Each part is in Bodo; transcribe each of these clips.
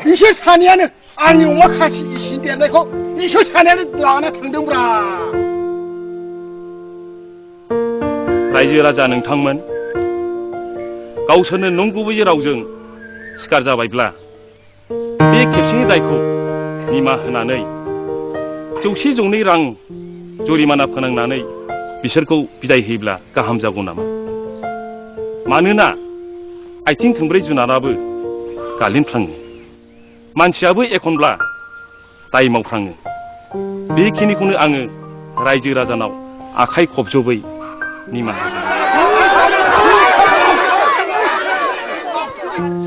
이셔 사내는 아니 엄마 같이 이신데 내가 이셔 사내는 나나 당등브라. रायजो-राजा नोंथांमोन गावसोरनो नंगुबै रावजों सिखार जाबायब्ला बे खेबसेनि दायखौ निमाहा होनानै 100 रां जरिमाना फोनांनानै बिसोरखौ बिदाय होयोब्ला गाहाम जागौ नामा? मानोना आथिं थोंब्रै जुनाराबो गालिनफ्लाङो, मानसियाबो एखनब्ला दाय मावफ्लाङो। बेखिनिखौनो आङो रायजो-राजानाव आखाइ खबजबै निमाहा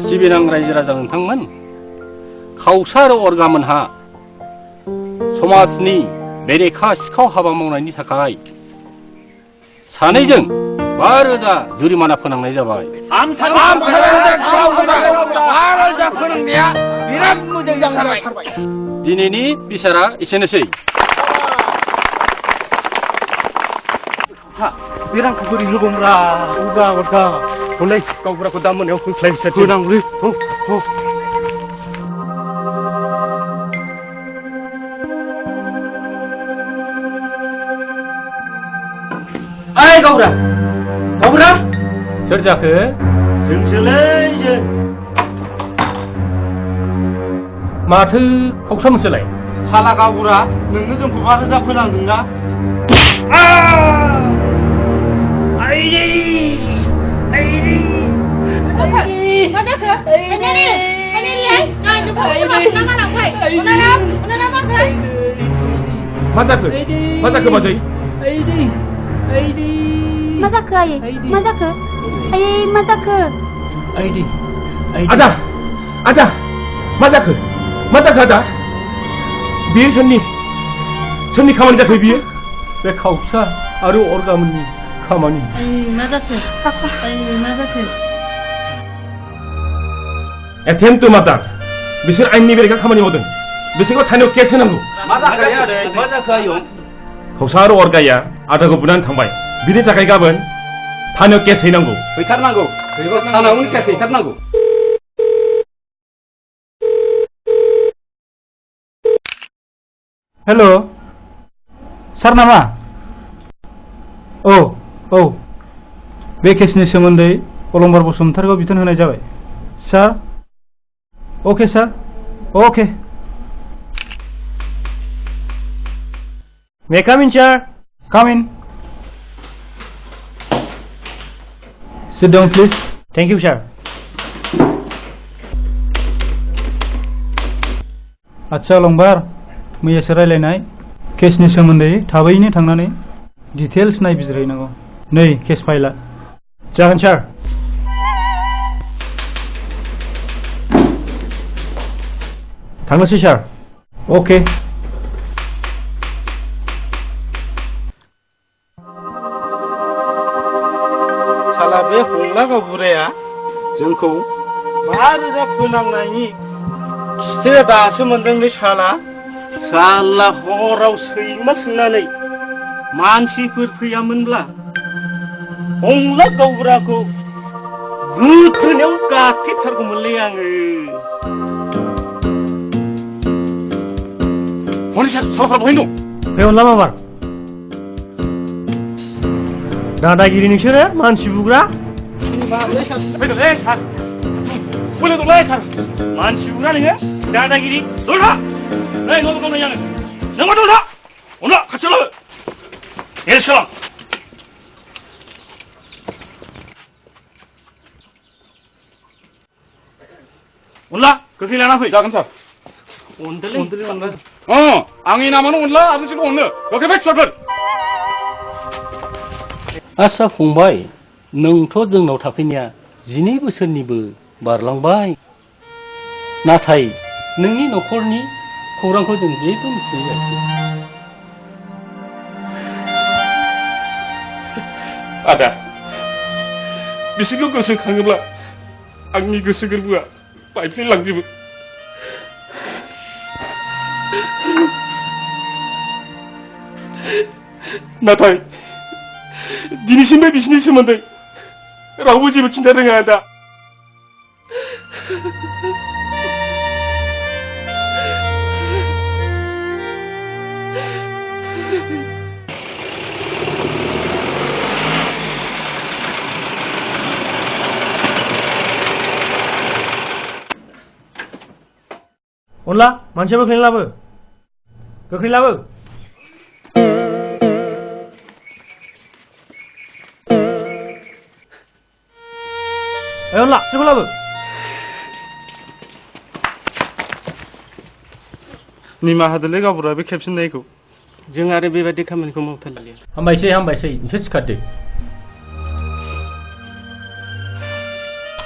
सिबिनां रायजो-राजा नोंथांमोन, खावसा आरो अरगामोनहा समाजनि बेरेखा सिखाव हाबा मावनायनि थाखाय सानैजों 5,000 जुरिमाना फोनांनाय जाबाय। दिनैनि बिसारा एसेनोसै। बे रांखौ बोरै होगौमोनब्रा? उगा हलै गावबुराखौ दा मोनायाव होख्लायसै होनांलै। ओइ गावबुरा सोर जाखो? जोंसोलै जों। माथो खावसा मोनसोलाय? साला गावबुरा नोंनो जोंखौ 5,000 फोनांदोंना? मा जाखो? मा जाखो बाजै? मा जाखो आयै? मा जाखो? आयै मा जाखो? आदा मा जाखो आदा? बियो सोरनि खामानि जाखो बियो? बे खावसा आरो अरगामोननि खामानि। मा जाखो? मा जाखो? Attempt to murder. बिसोर आयेननि बेरेखा खामानि मावदों। बिसोरखौ थानायाव केस होनांगौ। मा जाखो आयं? खावसा आरो अरगाया आदाखौ बुनानै थांबाय। बिनि थाखाय गाबोन थानायाव केस हैनांगौ। हैथारनांगौ। थानायावनो केस हैथारनांगौ। हेल' सार नामा? औ बे केसनि सोमोन्दै अलंबार बसुमतारीखौ बिथोन होनाय जाबाय। सार अके सार अके। मे काम in sir? Come in. Sit down please. Thank you sir. आच्छा अलंबार, मैयासो रायलायनाय केसनि सोमोन्दै थाबैनो थांनानै डिटेल्स नायबिजिरहैनांगौ। नै केस फाइला। जागोन सार। थांनोसै सार। अके। साला बे हंला गावबुराया जोंखौ 5,000 फोनांनायनि खिथेर दासो मोनदोंलै साला हराव सैमा सोंनानै मानसिफोर फैयामोनब्ला हंला गावबुराखौ गोथोनायाव गाथेथारगौमोनलै आङो। हनै सार सावफ्रा बहाय दं? बे अनला माबार दादागिरि नोंसोरो मानसि बुग्रा। फैदोंलै सार। बोलो दंलै सार। मानसि बुग्रा नोङो दादागिरि। दलहा नै न' दं नै आङो। नोंबो दलहा अनला खाथियाव लाबो। एरेस्ट खालाम। अनला गोख्रै लाना फै। जागोन सार। अनला। आंनि नामानो अनला आरो नोंसोरखौ अननो। गोख्रै फै फिसाफोर। आच्छा फंबाय, नोंथ' जोंनाव थाफैनाया 12 बोसोरनिबो बारलांबाय। नाथाय नोंनि न'खरनि खौरांखौ जों जेबो मिथिनाय जायासै। आदा, बिसोरखौ गोसोखाङोब्ला आंनि गोसो गोरबोआ बायफ्लेलांजोबो। नाथाय दिनैसिमबो बिसोरनि सोमोन्दै रावबो जेबो खिन्था रोङा दा अनला मानसिया गोख्रै लाबो गोख्रै लाबो अनला सिखौ लाबो निमाहा होदोलै गावबुरा बे खेबसिननायखौ जों आरो बेबायदि खामानिखौ मावथारलिया हामबायसै हामबायसै नोंसोर सिखारदो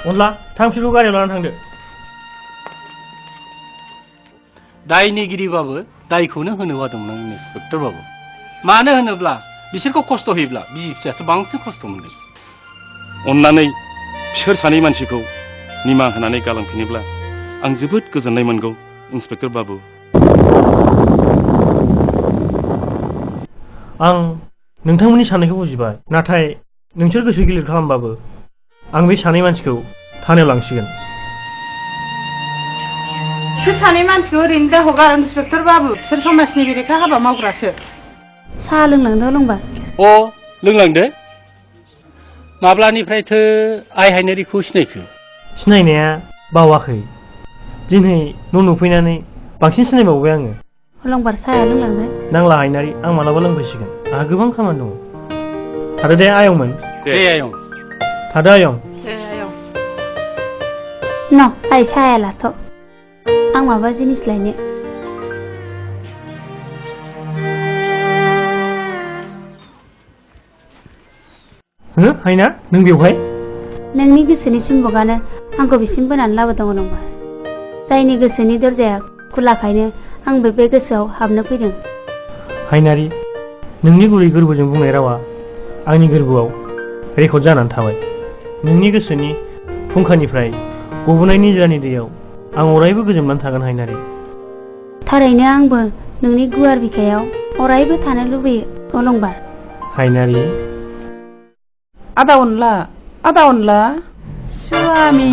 अनला थां बिसोरखौ गारियाव लानानै थांदो दायनिगिरिबाबो दायखौनो होनो बादोंमोन आं इन्सपेक्टर बाबु मानो होनोब्ला बिसोरखौ खस्थ' होयोब्ला बिसि फिसायासो बांसिन खस्थ' मोनगोन अन्नानै बिसोर सानै मानसिखौ निमाहा होनानै गालांफिनोब्ला आं जोबोद गोजोननाय मोनगौ इन्सपेक्टर बाबु आं नोंथांमोननि साननायखौ बुजिबाय नाथाय नोंसोर गोसो गिलिर खालामबाबो आं बे सानै मानसिखौ थानायाव लांसिगोन बिसोर सानै मानसिखौ ओरैनो दा हगार इन्सपेक्टर बाबु बिसोर समाजनि बेरेखा हाबा मावग्रासो साहा लोंलांदो अलंबार अ लोंलांदो माब्लानिफ्रायथो आइ हायनारिखौ सिनायखो सिनायनाया बावाखै दिनै न' नुफैनानै बांसिन सिनायबावबाय आङो अलंबार साहाया लोंलांदो नांला हायनारि आं मालाबा लोंफैसिगोन आंहा गोबां खामानि दङ थादो दे आयंमोन दे आयं थादो आयं न आइ साहाया लाथ' आं माबा जिनिस लायनो हो हायना नों बेवहाय नोंनि गोसोनि चुम्बकआनो आंखौ बिसिम बोनानै लाबोदों अलंबार जायनि गोसोनि दरजाया खुलाखायनो आंबो बे गोसोआव हाबनो फैदों हायनारि नोंनि गुरै गोरबोजों बुंनाय रावा आंनि गोरबोआव रेकर्ड जानानै थाबाय नोंनि गोसोनि फुंखानिफ्राय गबोनाय निजरानि दैयाव आं अरायबो गोजोमनानै थागोन हायनारि थारैनो आंबो नोंनि गुवार बिखायाव अरायबो थानो लुबैयो अलंबार हायनारि आदा अनला स्वामी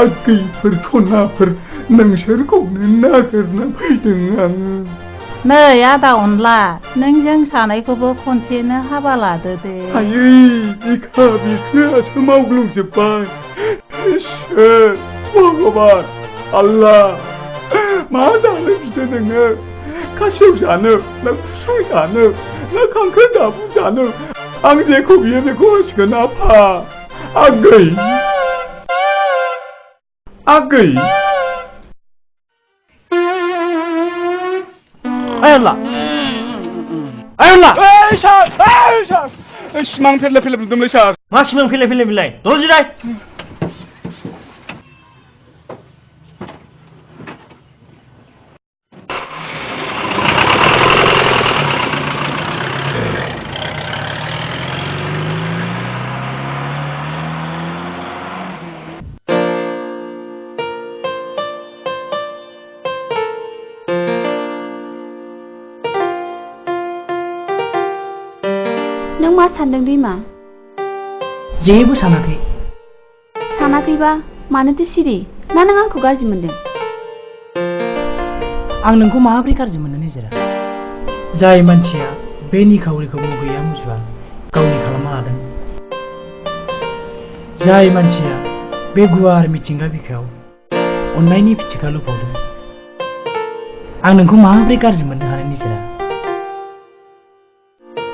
आगैफोर खनाफोर नोंसोरखौनो नागिरना फैदों आङो नै आदा अनला नों जों सानैखौबो खनसेनो हाबा लादो दे आयै बिखा बिख्लोआसो मावग्लुंजोब्बाय इसोर भगबान आल्लाह मा जानो बिदों नोङो खासेव जानो ना खुसुं जानो ना खांखो दाबु जानो आं जेखौ बियो बेखौ होसिगोन आफा आगै आगै आयनला आयनला सार सिमां फेरले फेरले नुदोंलै सार मा सिमां फैलाय फैलाय बिलाय दल जिराय नों मा सानदों दैमा जेबो सानाखै सानाखैबा मानोथो सिरि ना नों आंखौ गाज्रि मोनदों आं नोंखौ माबोरै गाज्रि मोननो निजेरा जाय मानसिया बे निखावरिखौ मुगैया मुजुआ गावनि खालामना लादों जाय मानसिया बे गुवार मिथिंगा बिखायाव अननायनि फिथिखा लुफावदों आं नोंखौ माबोरै गाज्रि मोननो हानो निजेरा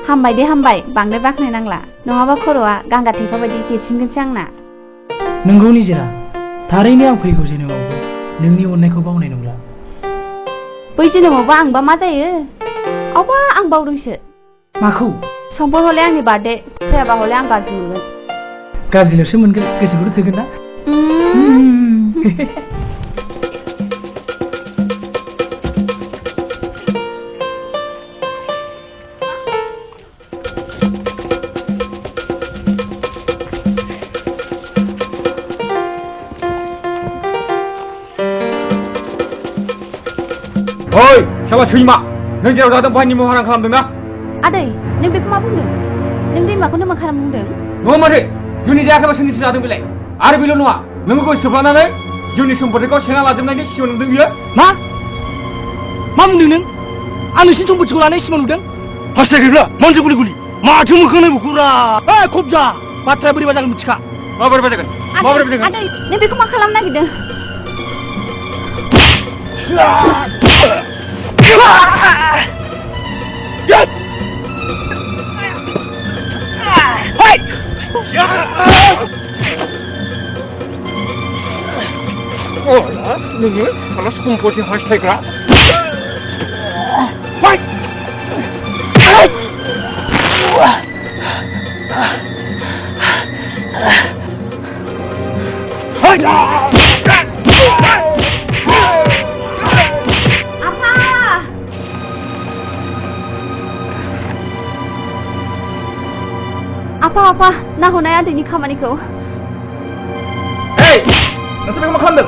हामबाय दे हामबाय बांद्राय बाख्नायनांला नङाबा खर'आ गांगा थेफा बायदि देरसिनगोनसो आंना नोंगौ निजेरा थारैनो आं फैगौ जोनोमावबो नोंनि अननायखौ बावनाय नंला बै जोनोमावबा आंबा मा जायो अबा आं बावदोंसो माखौ समफोर हले आंनि बार्थडे फैयाबा हले आं गाज्रि मोनगोन गाज्रिल'सो मोनगोन गोसोखौथ' थोगोन ना साबा सैमा नों जेराव जादों बेहाय निमाहा खालामदों ना आदै नों बेखौ मा बुंदों नों दैमाखौनो मा खालाम बुंदों? नङा माथो जुनि जायाखैबा सोरनिसो जादों बेलाय आरो बेल' नङा नोंखौ सोफ्लानानै जुनि सम्पतिखौ सेना लाजोबनायनि सिमां नुदों बियो मा बुंदों नों आं नोंसिनि सम्पतिखौ लानाय सिमां नुदों हास्थायगैब्ला मानसि गुलि गुलि माथो मोखांनाय बुखुरा खबजा बाथ्राया बोरैबा जागोन मिथिखा माबोरै जागोन माबोरै जागोन आदै नों बेखौ मा खालामनो नागिरदों? नोङो माला सम्पति हास्थायग्रा आफा नाहरनाय आदैनि खामानिखौ नोंसोर बेखौ मा खालामदों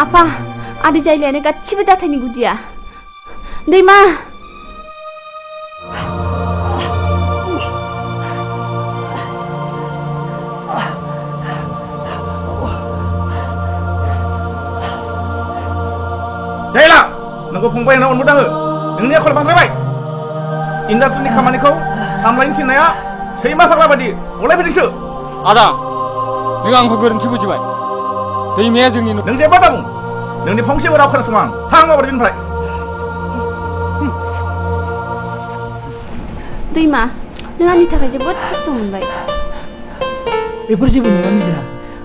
आफा आदै जायलायानो गासिबो जाथायनि गुदिया दैमा जायला नोंखौ फंबाय होनना अनबोद आङो नोंनि आखल बांद्रायबाय इन्डास्ट्रिनि खामानिखौ सामलायनो थिननाया सैमा फाग्ला बायदि गलायफैदोंसो आदा नों आंखौ गोरोन्थि बुजिबाय दैमाया जोंनि नों जेबो दा बुं नोंनि फंसेबो राव खोनासङा आं थां माबोरै बेनिफ्राय दैमा नों आंनि थाखाय जोबोद खस्थ' मोनबाय बेफोर जेबो नङा निजिरा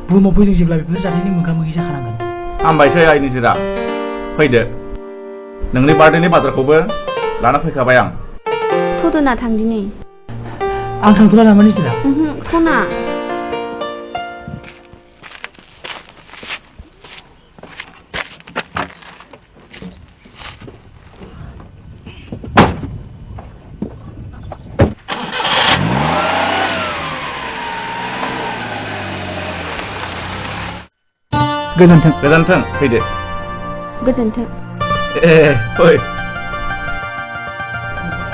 बुहुमाव फैदों जेब्ला बेफोर जाथायनि मोगा मोगि जाखानांगोन हामबायसै आइ निजिरा फैदो नोंनि बार्थडेनि बाजारखौबो लाना फैखाबाय आं थ'दोना थांदिनि आं थांथ'ला नामा निजिरा थ'ना गोजोन्थों फैदो गोजोन्थों फै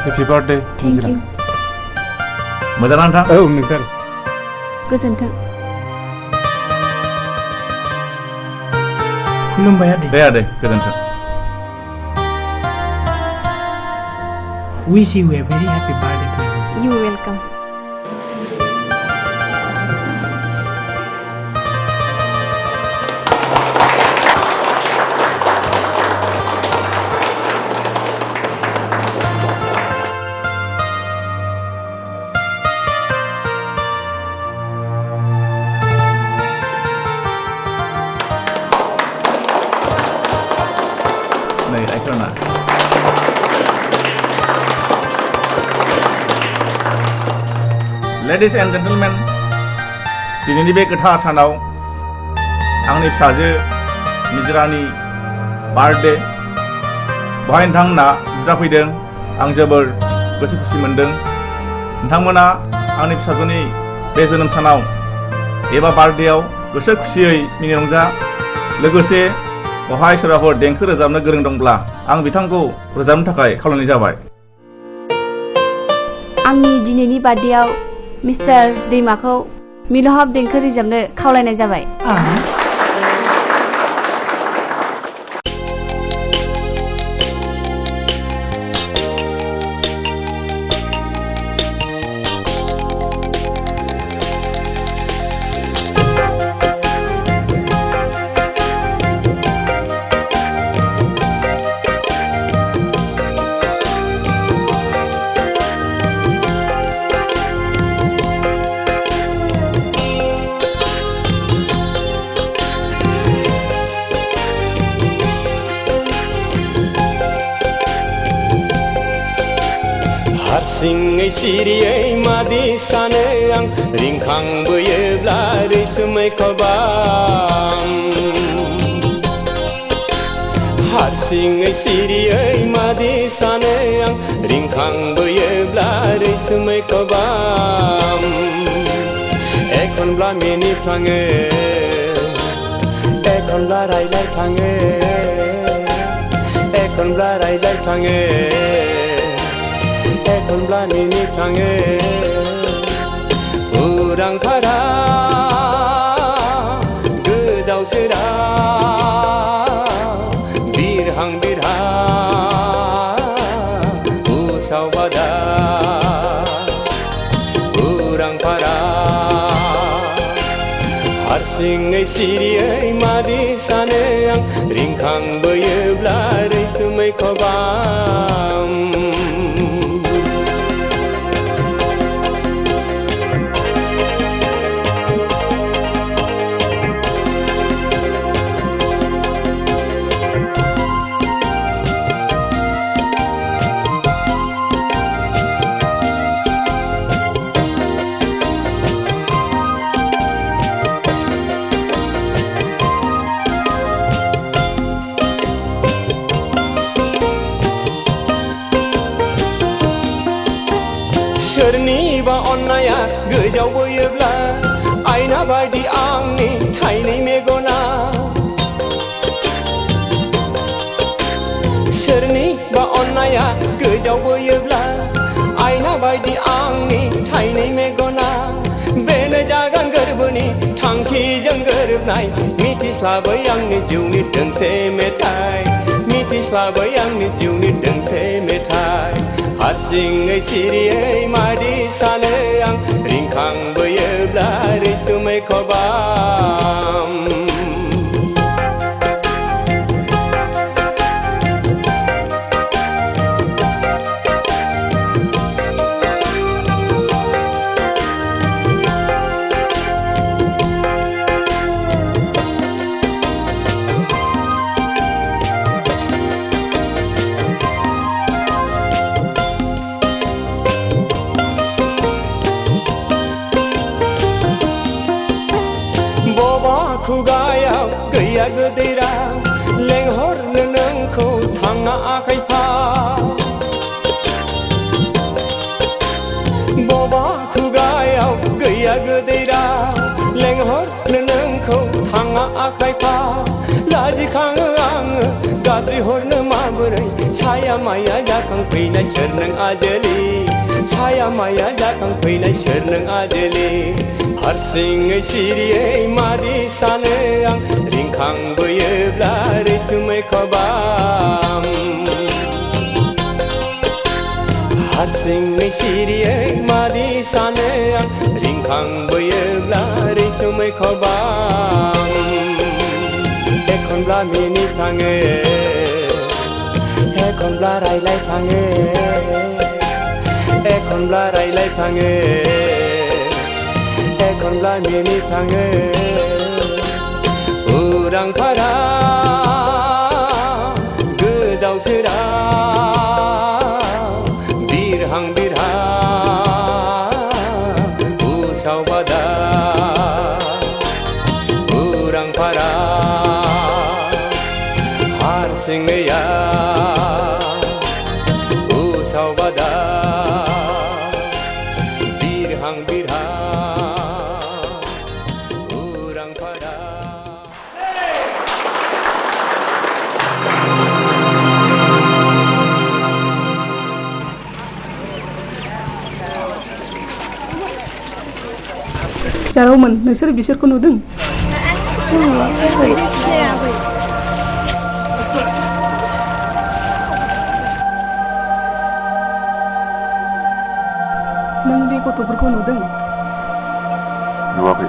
हेपि बार्थडे थेंक इउ मोजां नोंथां औ नोंथां गोजोन्थों खुलुमबाय आदै दे आदै गोजोन्थों wish you a very happy birthday to you You welcome. नै रायसना लेडिज एन्ड जेन्टलमेन दिनैनि बे गोथार सानाव आंनि फिसाजो निजिरानि बार्थडे बेवहाय नोंथांमोना नुजाफैदों आं जोबोर गोसो खुसि मोनदों नोंथांमोना आंनि फिसाजोनि बे जोनोम सानाव एबा बार्थडेआव गोसो खुसियै मिनि रंजा लोगोसे बेवहाय सोरबाफोर देंखो रोजाबनो गोरों दंब्ला आं बिथांखौ रोजाबनो थाखाय खावलायनाय जाबाय आंनि दिनैनि बार्थडेआव मिस्टार दैमाखौ मिलहाब देंखो रोजाबनो खावलायनाय जाबाय हारसिङै सिरियै मादि सानो आं रिंखांबोयोब्ला रैसुमै खबाम हारसिङै सिरियै मादि सानो आं रिंखांबोयोब्ला रैसुमै खबाम एखनब्ला मिनिफ्लाङो एखनब्ला रायलायफ्लाङो एखनब्ला रायलायफ्लाङो एखनब्ला मिनिफ्लाङो उरां भारा गोदाव सोरा बिरहां बिरहा उसाव बादा उरां भारा हारसिङै सिरियै मादि सानो आं रिंखांबोयोब्ला रैसुमै खबाम सोरनिबा अन्नाया गोजावबोयोब्ला आयना बायदि आंनि थाइनै मेगना सोरनिबा अन्नाया गोजावबोयोब्ला आयना बायदि आंनि थाइनै मेगना बेनो जागोन गोरबोनि थांखिजों गोरोबनाय मिथिस्लाबै आंनि जिउनि दोंसे मेथाइ मिथिस्लाबै आंनि जिउनि दोंसे मेथाइ हारसिङै सिरियै मादि सानो आं रिंखांबोयोब्ला रैसुमै खबाम खुगायाव गैया गोदैरा लेंहरनो नोंखौ थाङा आखायफा बबा खुगायाव गैया गोदैरा लेंहरनो नोंखौ थाङा आखायफा लाजिखाङो आङो गाज्रि हरनो माबोरै साया माया जाखांफैनाय सोर नों आजोलि साया माया जाखांफैनाय सोर नों आजोलि हारसिङै सिरियै मादि सानो आं रिंखांबोयोब्ला रैसुमै खबाम हारसिङै सिरियै मादि सानो आं रिंखांबोयोब्ला रैसुमै खबाम एखनब्ला मिनिफ्लाङो एखनब्ला रायलायफ्लाङो एखनब्ला रायलायफ्लाङो एखनब्ला मिनिफ्लाङो उरां भारा गोदाव सोरा बिरहां बिरहा उसाव बादा उरां भारा हारसिङैया उसाव बादा बिरहां बिरहा जारौमोन नोंसोर बिसोरखौ नुदों नों बे गथ'फोरखौ नुदों नुवाखै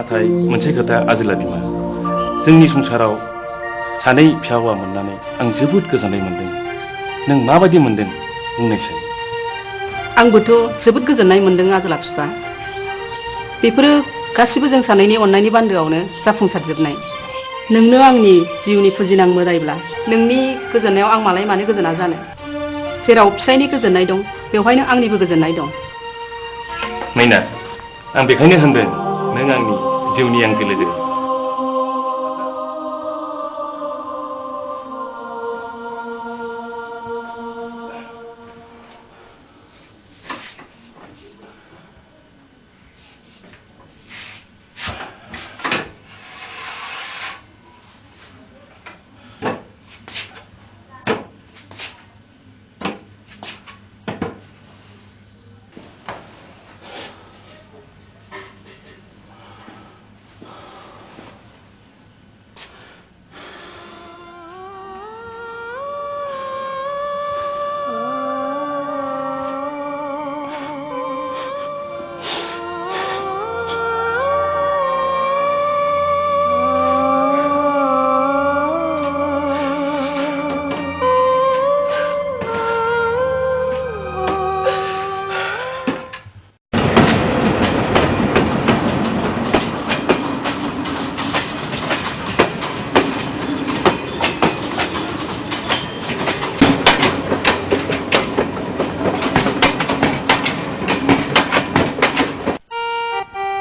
नाथाय मोनसे खोथा आजोला बिमा जोंनि संसाराव सानै फिसा हौवा मोननानै आं जोबोद गोजोननाय मोनदों नों माबायदि मोनदों बुंनायसाय आंबोथ' जोबोद गोजोननाय मोनदों आजोला बिफा बेफोरो गासिबो जों सानैनि अननायनि बान्दोआवनो जाफुंसारजोबनाय नोंनो आंनि जिउनि फुजिनां मोदायब्ला नोंनि गोजोननायाव आं मालाय मानो गोजोना जानो जेराव फिसायनि गोजोननाय दं बेवहायनो आंनिबो गोजोननाय दं मैना आं बेखायनो होनदों नों आंनि जिउनि आंगो लोगो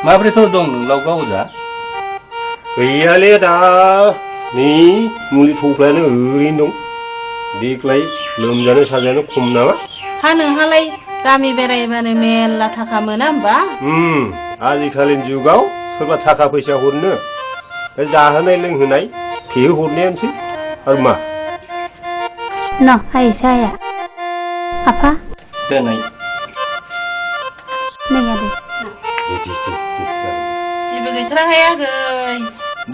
माबोरैथ' दं नोंलाव गावजा गैयालै दा नै मुलि थौफ्लायानो ओरैनो दं देग्लाय लोमजानो साजानो खम नामा हा नोंहालाय गामि बेरायबानो मेरला थाखा मोना होमबा आजिखालिनि जुगाव सोरबा थाखा फैसा हरनो जाहोनाय लोंहोनाय फेहरनायानोसै आरो मा न हाय साया आफा दोनै नै आदै जेबो गैथाराहाय आगै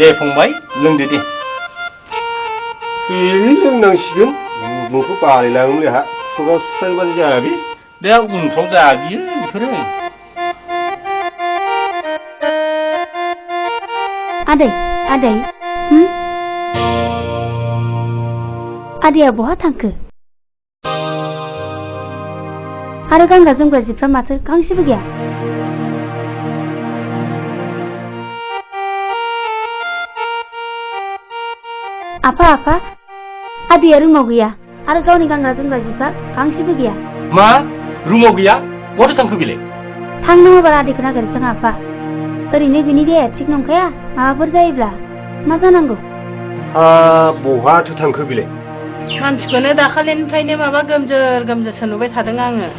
दे फंबाय लोंदो दे लोंनांसिगोन न'खौ बालायलाङोलै आंहा खुगायाव सुस्रायबानो जाया बे दे उनफ्राव जाबियो बेफोरो आदै आदै आदैया बहा थांखो आरो गानग्रा जोमग्रा जिफ्रा माथो गांसेबो गैया आफा आफा आदैया रुमाव गैया आरो गावनि गानग्रा जोमग्रा जिफ्रा गांसेबो गैया मा रुमाव गैया बहाथो थांखो बेलाय थांनाङाबा आदैखौ नागिरनोसै आफा ओरैनो बिनि देहाया थिग नंखाया माबाफोर जायोब्ला मा जानांगौ बहाथो थांखो बेलाय मानसिखौनो दाखालिनिफ्रायनो माबा गोमजोर गोमजोरसो नुबाय थादों आङो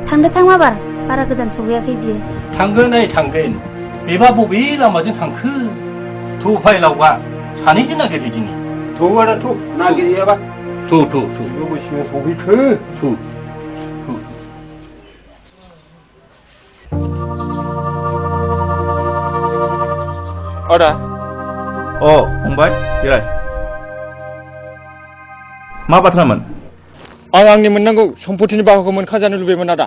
थांदो थां माबार बारा गोजान सौहैयाखै बियो थांगोन थांगोन बेबा बबे लामाजों थांखो थौ फाइलावबा सानैजों नागिरहै दिनै थौआथ' नागिरहैयाबा थौ बैसिनो सौहैखो आदा फंबाय जिराय मा बाथ्रामोन आं आंनि मोननांगौ सम्पतिनि बाहागोखौ मोनखाजानो लुबैयोमोन आदा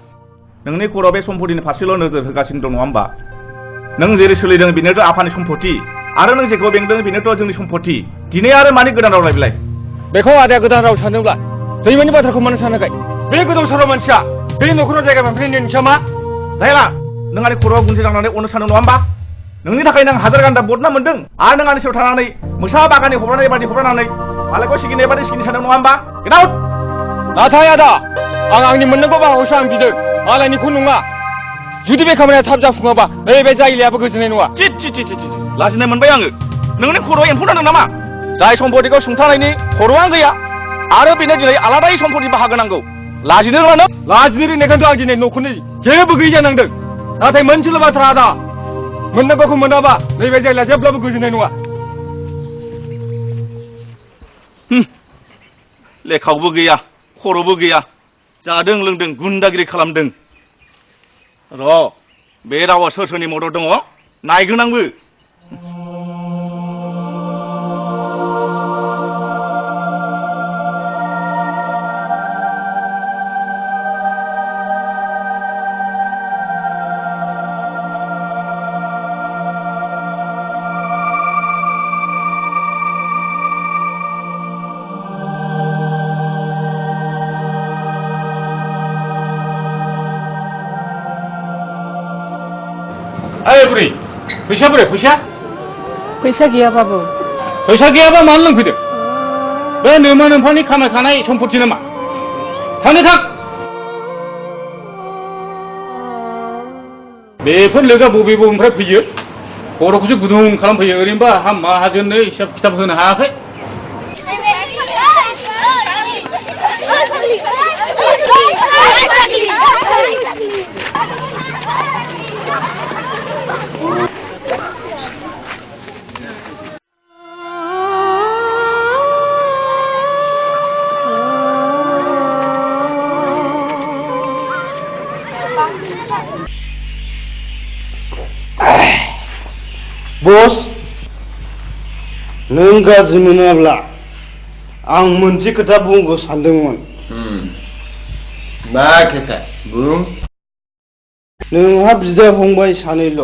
नोंनि खर'आव बे सम्पतिनि फारसेल' नोजोर होगासिनो दं नङा होमबा नों जेरै सोलिदों बेनोथ' आफानि सम्पति आरो नों जेखौ बेंदों बेनोथ' जोंनि सम्पति दिनै आरो मानि गोदान राव लायबिलाय बेखौ आदाया गोदान राव सानोब्ला दैमानि बाथ्राखौ मानो सानाखै बे गोदाव सोराव मानसिया बे न'खराव जायगा मोनफैनायनि ओंथिया मा जायला नों आंनि खर'आव गुन्थि लांनानै अनो सानो नङा होमबा नोंनि थाखाय आं हाजार गान्दा बदना मोन्दों आरो नों आंनि सायाव थानानै मोसा बागाननि हब्रानाय बायदि हब्रानानै मालायखौ सिगिनाय बायदि सिगिनो सानदों नङा होमबा गेट आउट नाथाय आदा आं आंनि मोननांगौ बाहागोखौसो आं बिदों मालायनिखौ नङा जुदि बे खामानिया थाब जाफुङाबा नैबे जायलायाबो गोजोननाय नङा लाजिनाय मोनबाय आङो नोंनि खर'आव एम्फौ नांदों नामा जाय सम्पतिखौ सुंथानायनि खर'आ गैया आरो बेनो दिनै आलादायै सम्पति बाहागो नांगौ लाजिनो रोङा लाजिनो रोंनायखायनोथ' आं दिनै न'खरनि जेबो गैयि जानांदों नाथाय मोनसेल' बाथ्रा आदा मोननांगौखौ मोनाबा नैबे जायलाया जेब्लाबो गोजोननाय नङा लेखायावबो गैया खर'बो गैया जादों लोंदों गुन्दागिरि खालामदों र' बे रावा सोर सोरनि मदद दङ नायगोन आंबो बुरै फैसा बोरै फैसा फैसा गैयाबाबो फैसा गैयाबा मानो लोंफैदों बे नोमा नोम्फानि खामायखानाय सम्पति नामा थांनो थां बेफोर लोगोआ बबे बबेनिफ्राय फैयो खर'खौसो गुदुं खालामफैयो ओरैनोबा आहा माहाजोननो हिसाब खिथाब होनो हायाखै बस नों गाज्रि मोनाब्ला आं मोनसे खोथा बुंनो सानदोंमोन मा खोथा बुं नोंहा बिदा फंबाय सानैल'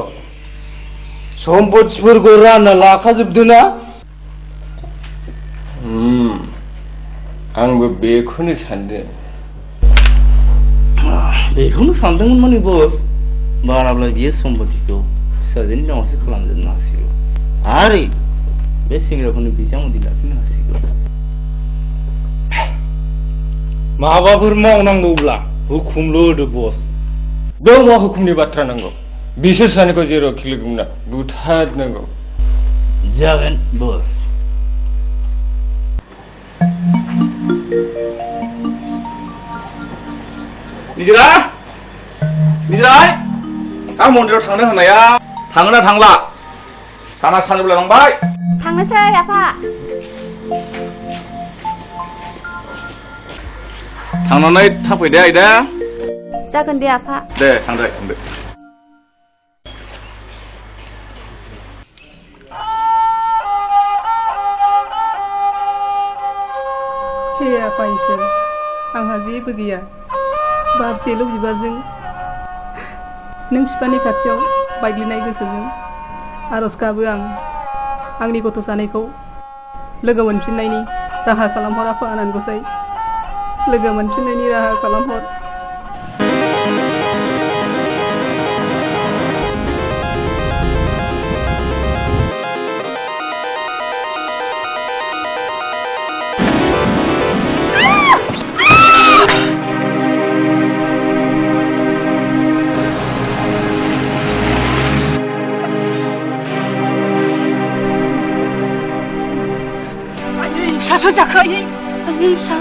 सम्पथिफोरखौ रानना लाखाजोबदों ना आंबो बेखौनो सानदों बेखौनो सानदोंमोन माने बस बाराब्ला बियो सम्पतिखौ फिसाजोनि नामावसो खालामजोबनो हासिगौ आरो बे सेंग्राखौनो बिजामादै लाफिननो हासिगौ माबाफोर मावनांगौब्ला हुकुमल' होदो बस बेयाव मा हुकुमनि बाथ्रा नांगौ बिसोर सानैखौ जेरावखि लोगो मोना बुथारनांगौ जागोन बस निजिरा निजिराय आं मन्दिराव थांनो होननाया थाङोना थांला साना सानोब्ला लांबाय थांनोसै आफा थांनानै थाब फैदे आइदा जागोन दे आफा दे थांदो थांदो हे आफा इसोर आंहा जेबो गैया बारसेल' बिबारजों नों बिफानि खाथियाव बायग्लिनाय गोसोजों आरज गाबो आं आंनि गथ' सानैखौ लोगो मोनफिननायनि राहा खालामहर आफा आनान गसाइ लोगो मोनफिननायनि राहा खालामहर फिसासो जाखो आयै फिसा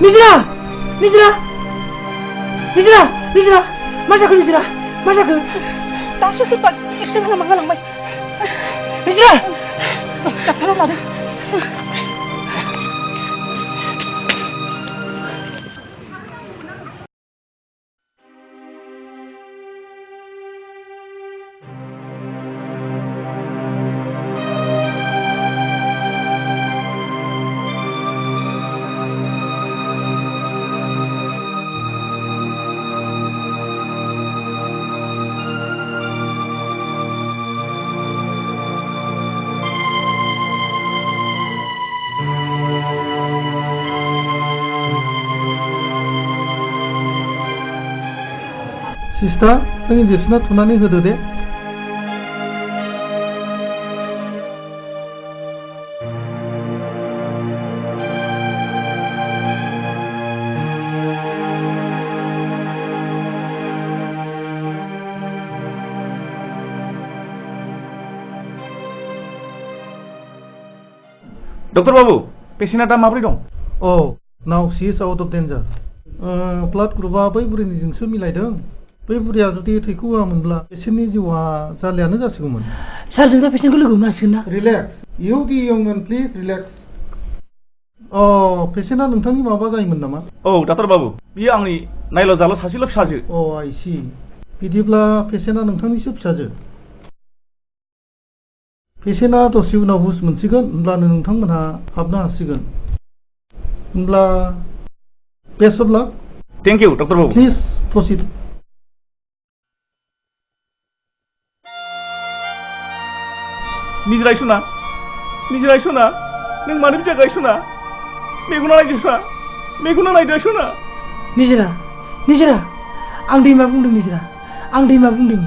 निजिरा निजिरा निजिरा निजिरा मा जाखो निजिरा मा जाखो दासो सोरबा एक्सिडेन्ट खालामना गालांबाय निजिरा डाक्टारनाव लादों सिस्टार नों इन्जेक्सना थुनानै होदो दे डक्टर बाबु पेसेन्टआ दा माब्रै दं now she is out of danger blood ग्रुपआ बै बुरैनिजोंसो मिलायदों बै बुरैया जुदि थैखौ होआमोनब्ला पेसेन्टनि जिउआ जारलायानो जासिगौमोन सारजों दा पेसेन्टखौ लोगो मोनासिगोन ना relax you the young men please relax पेसेन्टआ नोंथांनि माबा जायोमोन नामा औ डाक्टर बाबु बियो आंनि नायल' जाल' सासेल' फिसाजो आइ सी बिदिब्ला पेसेन्टआ नोंथांनिसो फिसाजो पेसेन्टआ दसे उनाव हुस मोनसिगोन होमब्लानो नोंथांमोनहा हाबनो हासिगोन होमब्ला best of luck thank you doctor बाबु प्लिज प्रसिड निजिराय सना नों मानो बिदि गायसना मेगना नायजोबसा मेगनाव नायदो सना निजिरा निजिरा आं दैमा बुंदों निजिरा आं दैमा बुंदों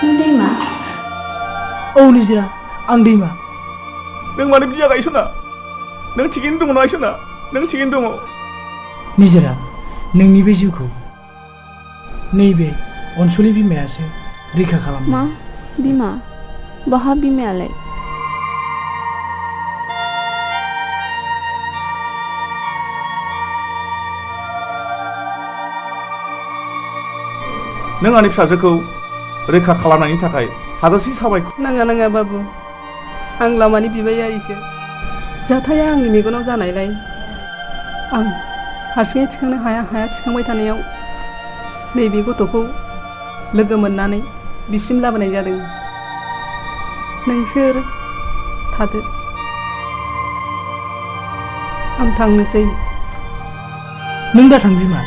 नों दैमा औ निजिरा आं दैमा नों मानो बिदि जागायो सना नों थिगैनो दङ ना सना नों थिगैनो दङ निजिरा नोंनि बे जिउखौ नैबे अनसुलि बिमायासो रैखा खालामो मा बिमा बहा बिमायालाय नों आंनि फिसाजोखौ रैखा खालामनायनि थाखाय हाजासे साबायखर नाङा बाबु आं लामानि बिबायारिसो जाथाया आंनि मेगनाव जानायलाय आं हारसिङै थिखांनो हाया थिखांबाय थानायाव नैबे गथ'खौ लोगो मोननानै बिसिम लाबोनाय जादों नोंसोर थादो आं थांनोसै नों दा थां बिमा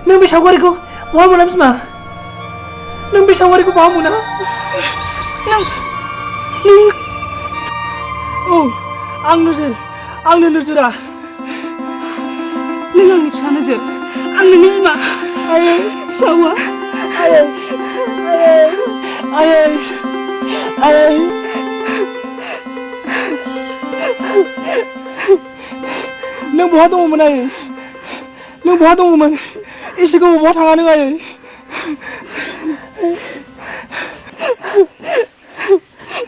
नों बे सावगारिखौ बहा मोना बिमा नों बे सावगारिखौ बहा मोना औ आंनो नोजोरा नों आंनि फिसा नोजोर आं नोंनि बिमा फिसावा नों बहा दङमोन आयै नों बहा दङमोन एसे गोबाव बहा थाङा नों आयै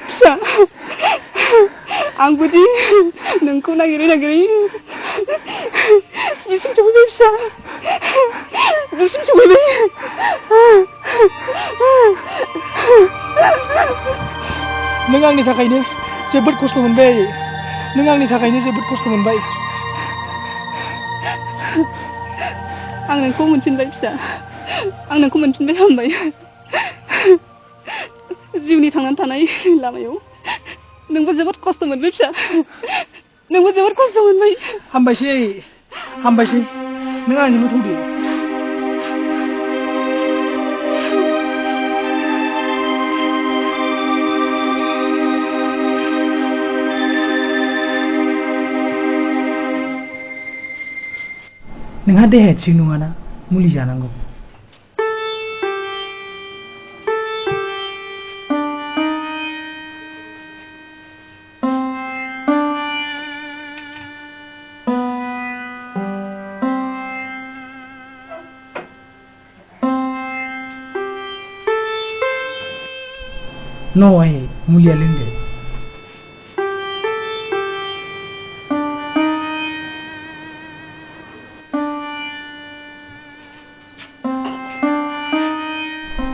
फिसा आंबोदि नोंखौ नागिरै बिसिम सफैबाय फिसा बिसिम सफैबाय नों आंनि थाखायनो जोबोद खस्थ' मोनबाय नों आंनि थाखायनो जोबोद खस्थ' मोनबाय आं नोंखौ मोनफिनबाय फिसा आं नोंखौ मोनफिनबाय हामबाय जिउनि थांनानै थानाय लामायाव नोंबो जोबोद खस्थ' मोनबाय फिसा नोंबो जोबोद खस्थ' मोनबाय हामबायसै नों आंजोंल' थौदो नोंहा देहाया थिग नङाना मुलि जानांगौ न'आय मुलिया लोंदो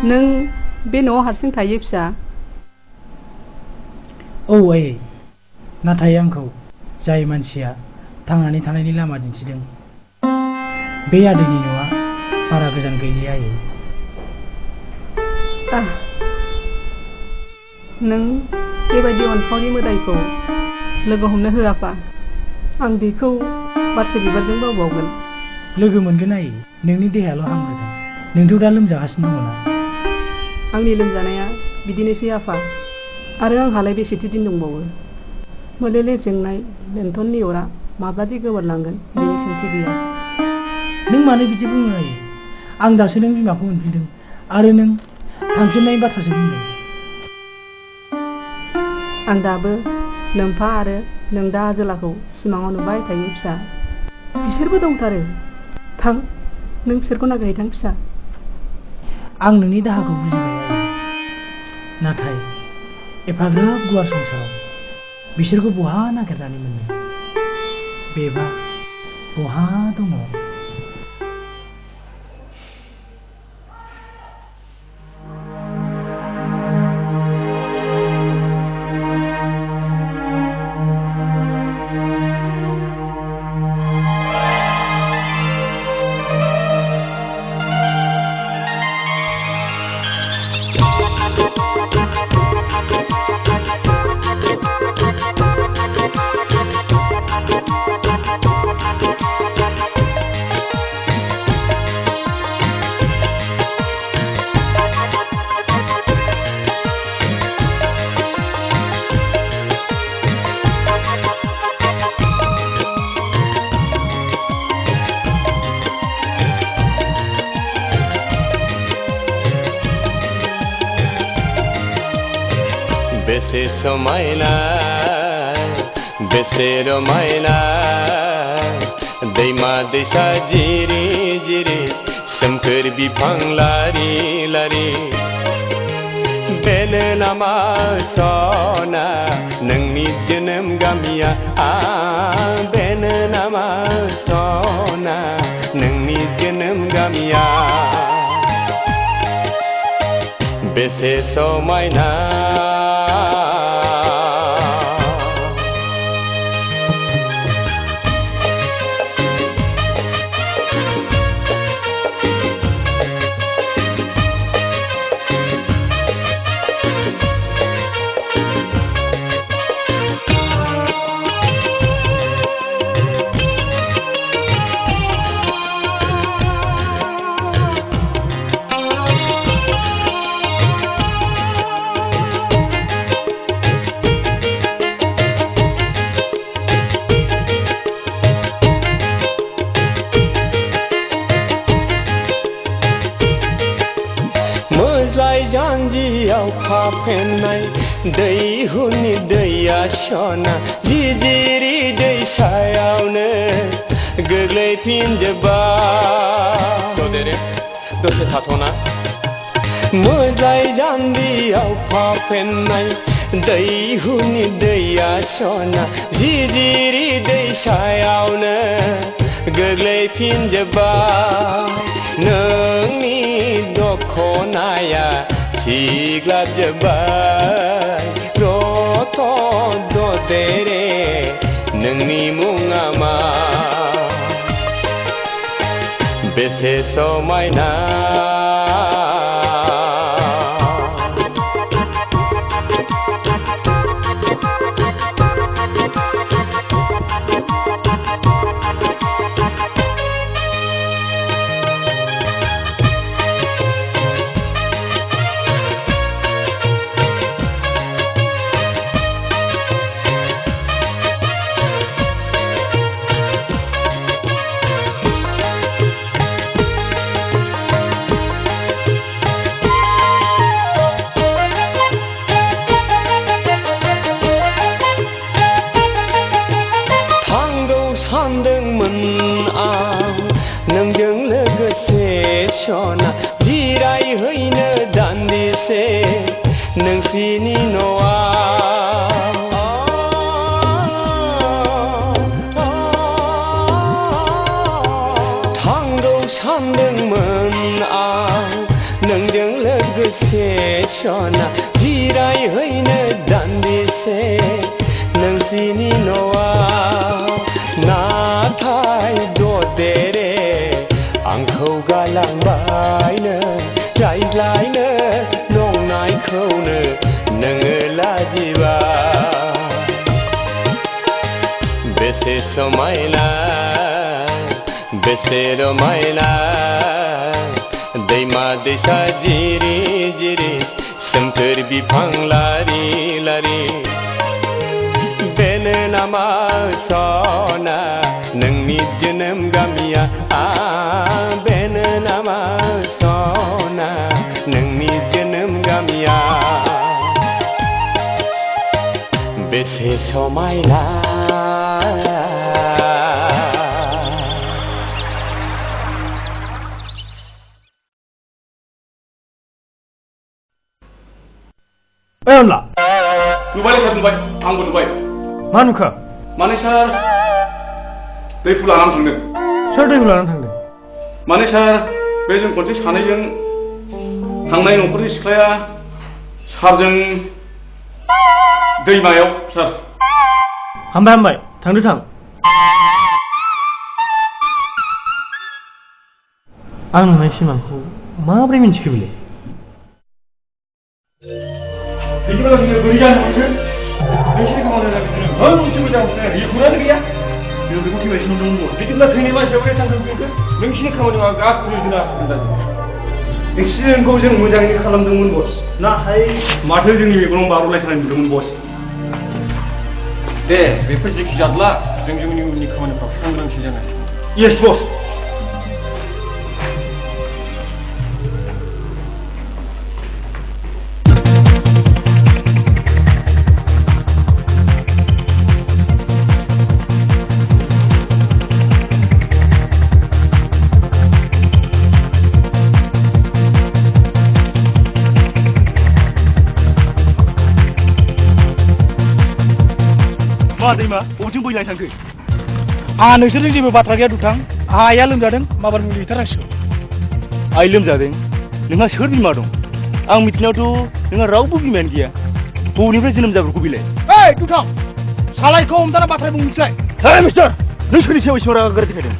नों बे न'आव हारसिं थायो फिसा औ आयै नाथाय आंखौ जाय मानसिया थांनानै थानायनि लामा दिन्थिदों बे आदैनि न'आ बारा गोजान गैलिया आयै नों बेबायदि अनफावरि मोदायखौ लोगो हमनो होआफा आं बेखौ बारसे बिबारजों बावबावगोन लोगो मोनगोन आयै नोंनि देहायाल' हामग्रोदों नोंथ' दा लोमजागासिनो दङ ना आंनि लोमजानाया बिदिनोसै आफा आरो आंहालाय बेसेथो दिन दंबावो मोलेले जेंनाय बेंटननि अरा माब्लादि गोमोरलांगोन बेनि सोंथि गैया नों मानो बिदि बुङो आयै आं दासो नों बिमाखौ मोनफिनदों आरो नों थांफिननायनि बाथ्रासो बुंदों आं दाबो नोम्फा आरो नों दा आजोलाखौ सिमाङाव नुबाय थायो फिसा बिसोरबो दंथारो थां नों बिसोरखौ नागिरहैथां फिसा आं नोंनि दाहाखौ बुजिबाय आयै नाथाय एफाग्राब गुवार संसाराव बिसोरखौ बहा नागिरनानै मोननो बेबा बहा दङ बेसे समायना बेसे रमायना दैमा दैसा जिरि जिरि सोमखोर बिफां लारि लारि बेनो नामा सना नोंनि जोनोम गामिया बेनो नामा सना नोंनि जोनोम गामिया बेसे समायना जानजियाव खाफेननाय दैहुनि दैया सना जिजिरि दैसायावनो गोग्लैफिनजोब्बाय दसे थाथ'ना मोजाय जानजियाव खाफेननाय दैहुनि दैया सना जिजिरि दैसायावनो गोग्लैफिनजोब्बाय नोंनि दखनाया सिग्लाबजोब्बाय रथ' ददेरे नोंनि मुङा मा बेसे समायना सानदोंमोन आं नोंजों लोगोसे सना जिरायहैनो दान्दिसे नोंसिनि न'आव थांगौ सानदोंमोन आं नोंजों लोगोसे सना जिरायहैनो दान्दिसे नोंसिनि न'आव नाथाय ददेरे आंखौ गालांबायनो रायज्लायनो नंनायखौनो नोङो लाजिबाय बेसे समायना बेसे रमायना दैमा दैसा जिरि जिरि सोमखोर बिफां लारि लारि बेनो नामा सना नोंनि जोनोम गामिया बेनो नामा सना नोंनि जोनोम गामिया बेसे समायना अनला नुबाय सार नुबाय आंबो नुबाय मा नुखो माने सार दैखौ लानानै थांदों सोर दैखौ लानानै थांदों माने सार बे जों खनसे सानैजों थांनाय न'खरनि सिख्लाया सारजों दैमायाव सार हामबाय हामबाय थांदो थां आं नुनाय सिमांखौ माबोरै मिन्थिखो बिलाय बिदिब्ला जोङो बोरै जानो हाखो नोंसिनि खामानिया जागोन मोनसे मोजां मोननाय रिपर्टआनो गैया जों बेखौ थैबायसो नुदोंमोन बिदिब्ला थैनाय मानसिया बोरै थांखो बेखौ नोंसिनि खामानिया गासिबो जोंना एक्सिडेन्टखौ जों मोजाङैनो खालामदोंमोन बस नाथाय माथो जोंनि मेगनाव बार'लायथारनाय नुदोंमोन बस दे बेफोर जेखि जादला जों जोंनि उननि खामानिफ्राव सांग्रांथि जानाय येस बस मा दैमा बबेथिं बोहैलाय थांखो आंहा नोंसोरजों जेबो बाथ्रा गैया दुथां आइया लोमजादों माबार मुलि हैथारनांसिगौ आइ लोमजादों नोंहा सोर बिमा दं आं मिथिनायावथ' नोंहा रावबो बिमायानो गैया बबेनिफ्राय जोनोम जाग्रोखौ बिलाय ओइ दुथां सालायखौ हमथाना बाथ्रा बुंनोसै हे मिस्टार नों सोरनि सायाव एसेबां रागा गाज्रि देखायदों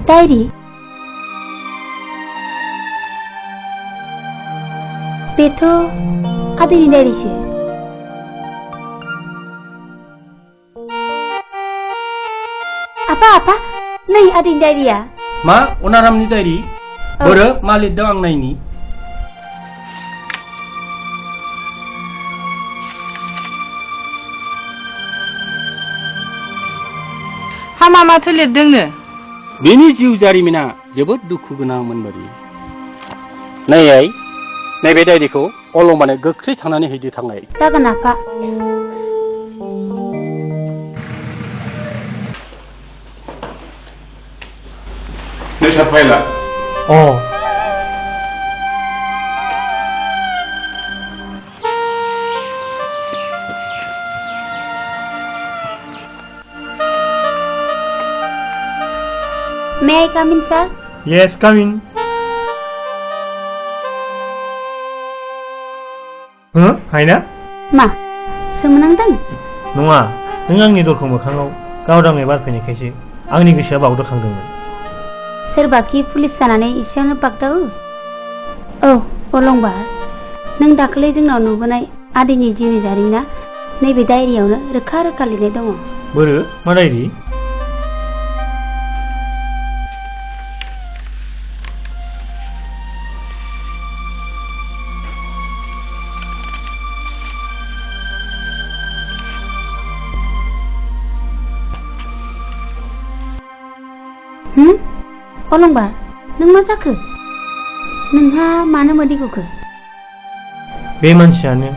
डायरी बेथ' आदैनि डायरिसो आफा नै आदैनि डायरिया मा अनारामनि डायरि बोरो मा लिरदों आं नायनि हामा माथो लिरदोंनो बेनि जिउ जारिमिना जोबोद दुखु गोनांमोन बादि नै आइ नैबे डायरिखौ अलंबानो गोख्रै थांनानै हैदो थांनाय जागोन आफा नै सार phyla May I come in, sir? Yes, come in. हायना मा सोमोनांदों नङा नों आंनि दरखौ मोखाङाव गावदाङै बारफैनायखायसो आंनि गोसोआ बावदोखांदोंमोन सोरबाखि पुलिस जानानै एसेयावनो बागदावो औ अलंबार नों दाखालि जोंनाव नुबोनाय आदैनि जिउनि जारिमिना नैबे डायरियावनो रोखा रोखा लिरनाय दङ बोरो मा डायरि अलंबार नों मा जाखो नोंहा मानो मोदै गखो? बे मानसियानो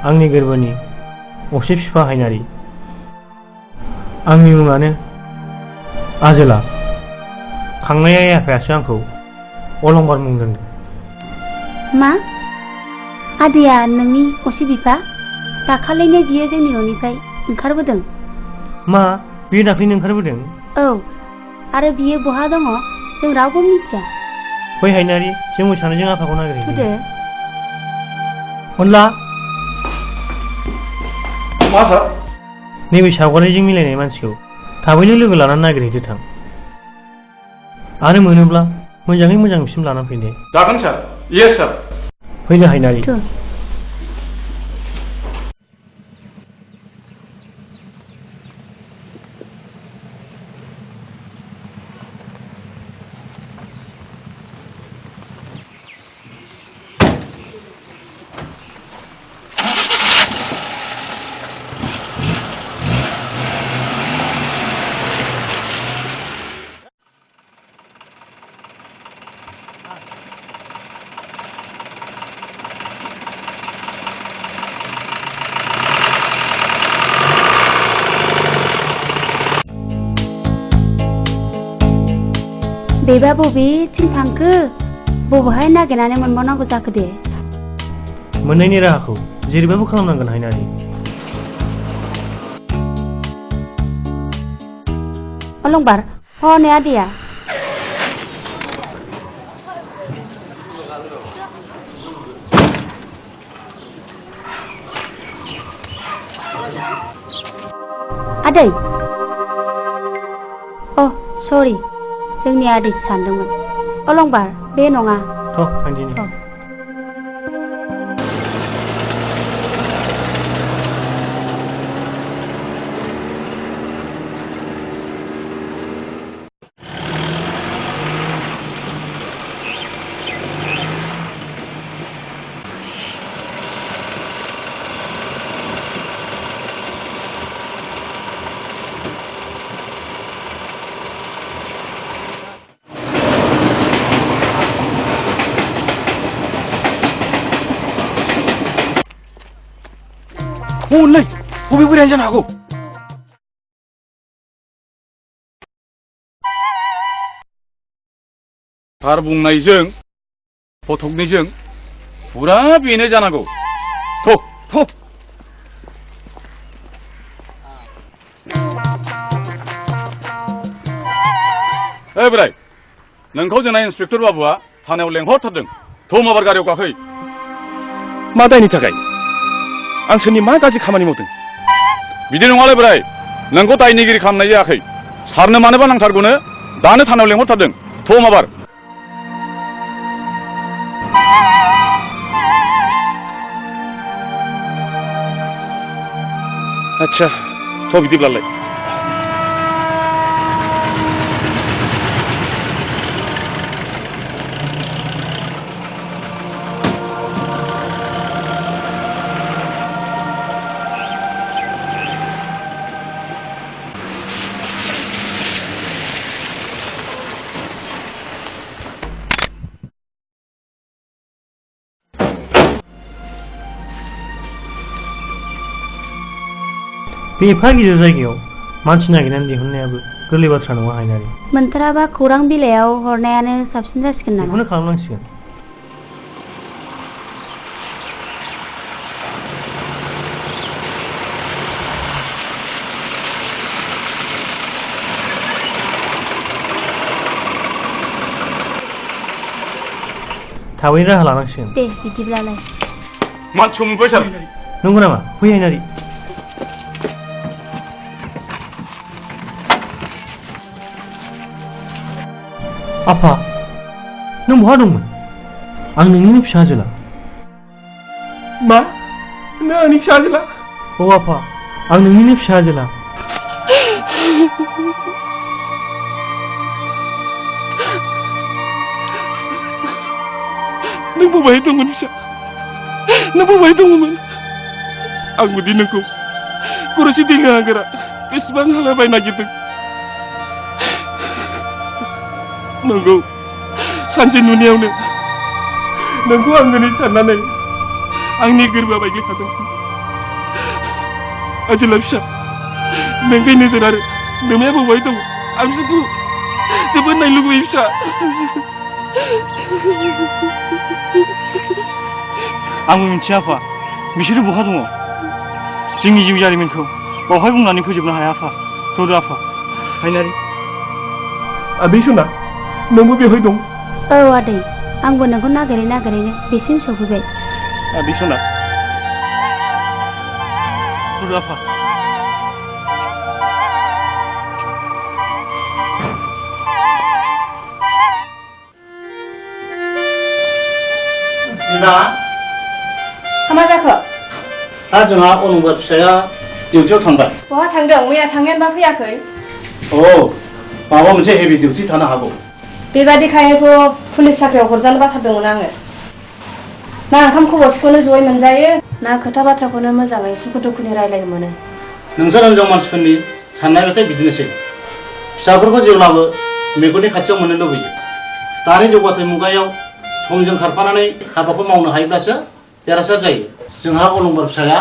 आंनि गोरबोनि असे बिफा हायनारि। आंनि मुङानो आजोला। खांनाय आइ आफायासो आंखौ अलंबार मुं दोनदों। मा? आदैया नोंनि असे बिफा? दाखालैनो बियो जोंनि न'निफ्राय ओंखारबोदों। मा? बियो दाख्लैनो ओंखारबोदों? औ, आरो बियो बहा दङ जों रावबो मिथिया। बै हायनारि, जोंबो सानैजों आफाखौ नागिरहैदों। थुदो। अनला, मा सार? नैबे सावगारिजों मिलायनाय मानसिखौ थाबैनो लोगो लानानै नागिरहैदो थां। आरो मोनोब्ला मोजाङै मोजां बिसिम लानानै फैदो। जागोन सार। येस सार। फैदो हायनारि। बेबा बबेथिं थांखो? बबेहाय नागिरनानै मोनबावनांगौ जाखो दे? मोननायनि राहाखौ जेरैबाबो खालामनांगोन हायनारि। अलंबार, हनै आदैया। आदै। अ, सरि, जोंनि आदैसो सानदोंमोन। अलंबार, बे नङा। हनै, बबे बोरायानो जानो हागौ? सार बुंनायजों फटकनिजों फुरा बेनो जानांगौ। बोराय, नोंखौ जोंना इन्सपेक्टर बाबुआ थानायाव लेंहरथारदों। माबार गारियाव गाखै। मा दायनि थाखाय? आं सोरनि मा गाज्रि खामानि मावदों? बिदि नङालै बोराय, नोंखौ दायनिगिरि खालामनाय जायाखै। सारनो मानोबा नांथारगौनो दानो थानायाव लेंहरथारदों। माबार। आच्छा, बिदिब्लालाय। बे एफा गिदिर जायगायाव मानसि नागिरनानै दिहुननायाबो गोरलै बाथ्रा नङा हायनारि। मोनथाराबा खौरां बिलाइयाव हरनायानो साबसिन जासिगोन नामा? बेखौनो खालामनांसिगोन। थाबैनो राहा लानांसिगोन। दे बिदिब्लालाय। मानसिखौ मोनबाय सार। नंगौ नामा? फै हायनारि। आफा, नों बहा दंमोन? आं नोंनिनो फिसाजोला। मा? नों आंनि फिसाजोला? औ आफा, आं नोंनिनो फिसाजोला। नों बबेहाय दंमोन फिसा? नों बबेहाय दङमोन? आंबो दि नोंखौ खर'से दै होआगोरा बेसेबां हालाबाय नागिरदों। नंगौ, सानसे नुनायावनो नोंखौ आं दिनै साननानै आंनि गोरबोआ बायग्लिखादों। आजोला फिसा नोंखै नोजोर आरो नोमाया बबेहाय दं आं बिसोरखौ जोबोद नायनो लुबैयो फिसा। आंबो मिथिया आफा बिसोरो बहा दङ। जोंनि जिउ जारिमिनखौ बावहाय बुंनानै फोजोबनो हाया आफा। थौदो आफा। हायनारि आदै सना नोंबो बेवहाय दं? औ आदै आंबो नोंखौ नागिरैनो बेसिम सफैबाय। आदै सना थौदो आफा। मा जाखो? दा जोंहा अलंबार फिसाया डिउटियाव थांबाय। बहा थांदों? मैया थांनायानोबा फैयाखै? औ माबा मोनसे हेभि डिउटि थानो हागौ। बेबादिखायनोथ' पुलिस साख्रियाव हरजानो बाथारदोंमोन आङो। ना ओंखाम खबरखौनो जयै मोनजायो ना खोथा बाथ्राखौनो मोजाङै सुखु दुखुनि रायलायनो मोनो। नोंसोर हिनजाव मानसिफोरनि साननायबाथाय बिदिनोसै। फिसाफोरखौ जेब्लाबो मेगननि खाथियाव मोननो लुबैयो। दानि जौगाथाय मुगायाव समजों खारफानानै हाबाखौ मावनो हायोब्लासो देरहासार जायो। जोंहा अलंबार फिसाया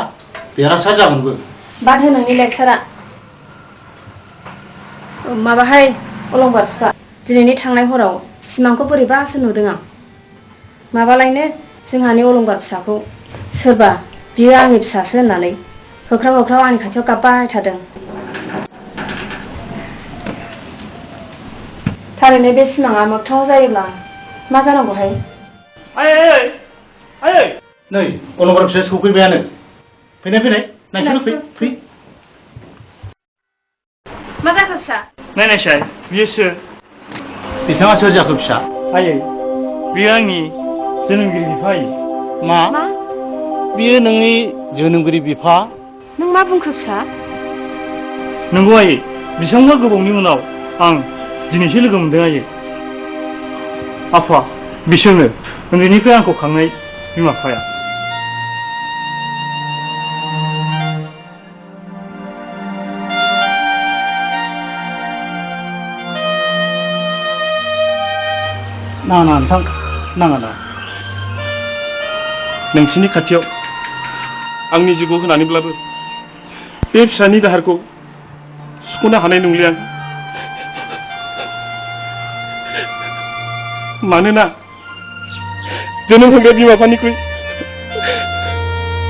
देरहासार जागोनबो। बाद हो नोंनि लेक्सारा। माबाहाय अलंबार फिफा दिनैनि थांनाय हराव सिमांखौ बोरैबासो नुदों आं। माबालायनो जोंहानि अलंबार फिसाखौ सोरबा बियो आंनि फिसासो होननानै होख्राव होख्राव आंनि खाथियाव गाबबाय थादों। थारैनो बे सिमाङा मोगथाङाव जायोब्ला मा जानांगौहाय? नै अलंबार फिसाया सफैबायानो। फैनाय नायखौनो फै। मा जाखो फिसा? नायनायसाय बियो सोर? बिथाङा सोर जाखो फिसा? आयै बियो आंनि जोनोमगिरि बिफा आयै। मा? बियो नोंनि जोनोमगिरि बिफा? नों मा बुंखो फिसा? नंगौ आयै बेसेबांबा गोबावनि उनाव आं दिनैसो लोगो मोनदों आयै। आफा बिसोरनो उन्दैनिफ्राय आंखौ खांनाय बिमा बिफाया। नाङा नोंथां नाङा। नोंसिनि खाथियाव आंनि जिउखौ होनानैब्लाबो बे फिसानि दाहारखौ सुख'नो हानाय नंलिया आं। मानोना जोनोम होग्रा बिमा बिफानिख्रुइ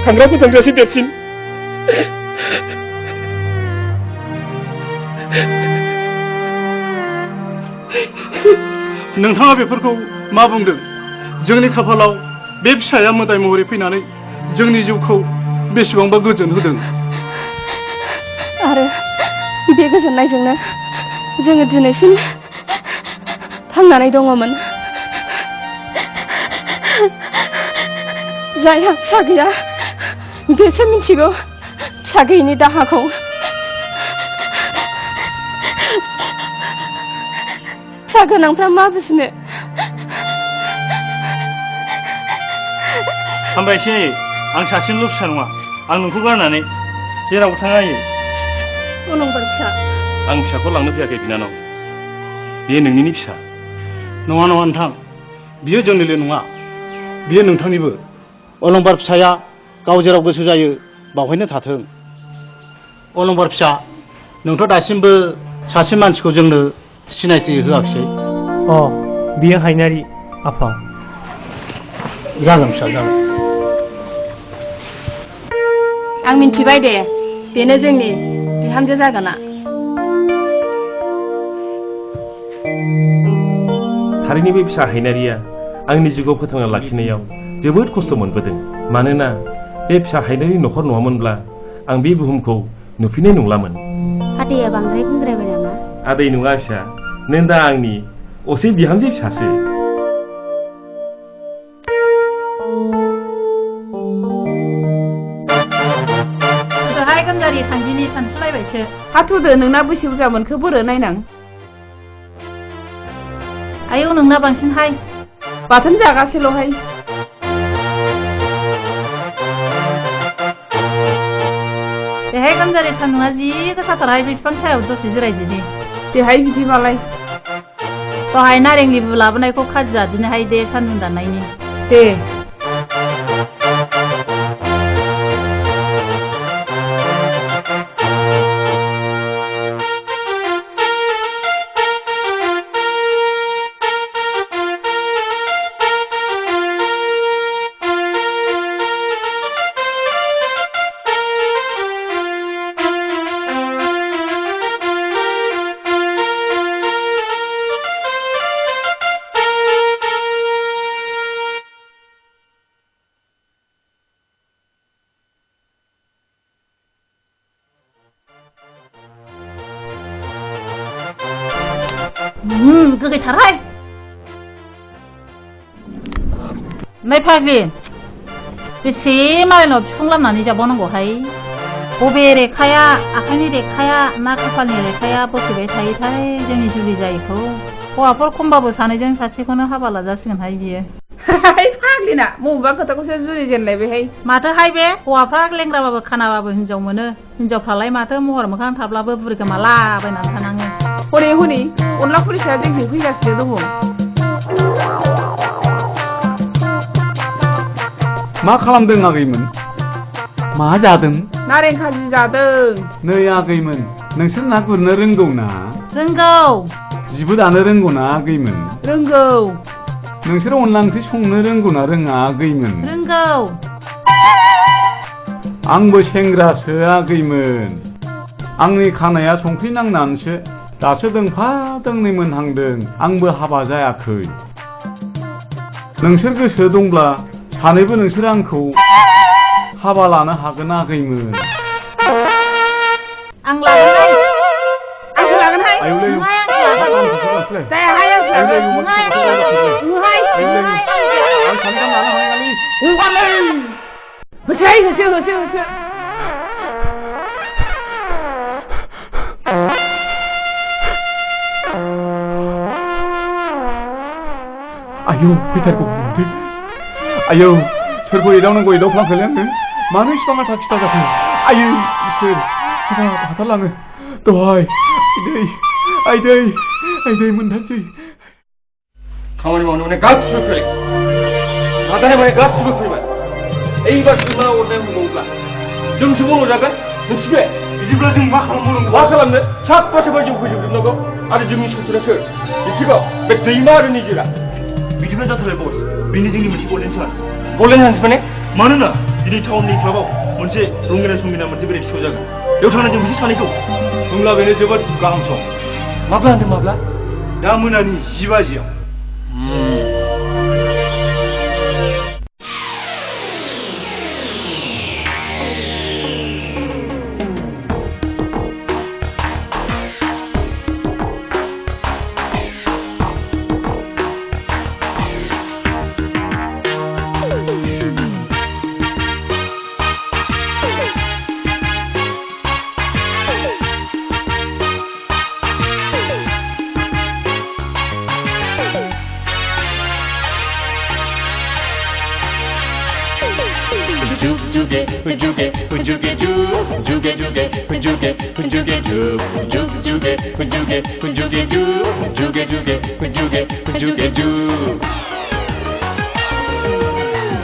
खांग्रा फोथांग्रासो देरसिन। नोंथाङा बेफोरखौ मा बुंदों? जोंनि खाफालाव बे फिसाया मोदाय महरै फैनानै जोंनि जिउखौ बेसेबांबा गोजोन होदों। आरो बे गोजोननायजोंनो जोङो दिनैसिम थांनानै दङमोन। जायहा फिसा गैया बेसो मिथिगौ फिसा गैयिनि दाहाखौ। फिसा गोनांफ्रा मा बुजिनो? हामबायसै आयै आं सासेनिल' फिसा नङा। आं नोंखौ गारनानै जेरावबो थाङा आयै। अलंबार फिसा आं फिसाखौ लांनो फैयाखै बिनानाव। बेयो नोंनिनो फिसा। नङा नोंथां बियो जोंनिल' नङा बियो नोंथांनिबो। अलंबार फिसाया गाव जेराव गोसो जायो बावहायनो थाथों। अलंबार फिसा नोंथ' दासिमबो सासे मानसिखौ जोंनो सिनायथि होआखिसै। बियो हायनारि आफा। जागोन फिसा जागोन। आं मिथिबाय दे बेनो जोंनि बिहामजो जागोना। थारैनो बे फिसा हायनारिया आंनि जिउखौ फोथांना लाखिनायाव जोबोद खस्थ' मोनबोदों। मानोना बे फिसा हायनारि न'खर नङामोनब्ला आं बे बुहुमखौ नुफिननाय नंलामोन। आदैया बांद्राय बुंद्रायबाय नामा? आदै नङा फिसा नों दा आंनि असे बिहामजो फिसासो। गोहाय गोमजारि सानदिनि सानसुलायबायसो। हाथुदो नोंना बेसे बुरजा मोनखो बोरो नायनां। आयौ नोंना बांसिनहाय। बाथोन जागासेल'हाय। बेहाय गोमजारि सान्दुंआ जि गोसाथारहाय बे बिफां सायाव दसे जिरायदिनि। बेहाय बिदिबालाय। दहाय नारें लेबु लाबोनायखौ खाजि जादिनोहाय दे सान्दुं दाननायनि। दे 그게 잘해 नै फाग्लि बेसे मालायनाव बिफुंलामनानै जाबावनांगौ हाय बबे रेखाया आखाइनि रेखाया ना खाफालनि रेखाया बोसोबाय थायोथाय जोंनि जुलि जायैखौ हौवाफोर खमबाबो सानैजों सासेखौनो हाबा लाजासिगोनहाय बियो फाग्लिना बबेबा खोथाखौसो जुलि जेनलायबायहाय माथोहाय बे हौवाफ्रा लेंग्राबाबो खानाबाबो हिनजाव मोनो हिनजावफ्रालाय माथो महर मोखां थाब्लाबो बुरि गोमालाबायनानै थानाङो हनै हनै अनला खुरिसाया जोंथिं फैगासिनो दङ मा खालामदों आगैमोन मा जादों नारें खाजि जादों नै आगैमोन नोंसोर ना गुरनो रोंगौ ना रोंगौ जिबो दानो रोंगौ ना आगैमोन रोंगौ नोंसोर अनला ओंख्रि संनो रोंगौ ना रोङा आगैमोन रोंगौ आंबो सेंग्रासो आगैमोन आंनि खानाया संख्रि नांनानैसो दासो दोंफा दोंनै मोनहांदों आंबो हाबा जायाखै नोंसोर गोसो दंब्ला सानैबो नोंसोर आंखौ हाबा लानो हागोन आगैमोन आं लागोनहाय आंखौ लागोनहाय आयौलै जायाहाय आं सानैजों लानो हानाय हगारलै होसो आयौ फैथारगौ आयौ सोरखौ एदावनांगौ एदावफ्लांखोलै आङो मानो इसिबां आथा खिथा जाखो आयै इसोर हाथारलाङो दहाय आइदै मोनथारसै खामानि मावनो माने गासिबो फैबाय नाजानाय माने गासिबो फैबाय এইবার मा अरनाय बुंबावोब्ला जोंसो बन्द' जागोन मिथिबाय बिदिब्ला जों मा खालामबावनांगौ मा खालामनो साफा साफा जों फोजोबजोबनांगौ आरो जोंनि सोद्रोआ सोर मिथिगौ बे दैमा आरो निजोरा बिदिब्ला जाथारबाय बस बेनो जोंनि मोनसे गल्डेन चान्स माने मानोना दिनै टाउननि क्लाबाव मोनसे रंगिना संगिना मोनसे बेरायथि शो जागोन बेयाव थांना जों बिसोर सानैखौ होमब्ला बेनो जोबोद गाहाम सम माब्ला होनदों माब्ला दा मोनानि 10 बाजियाव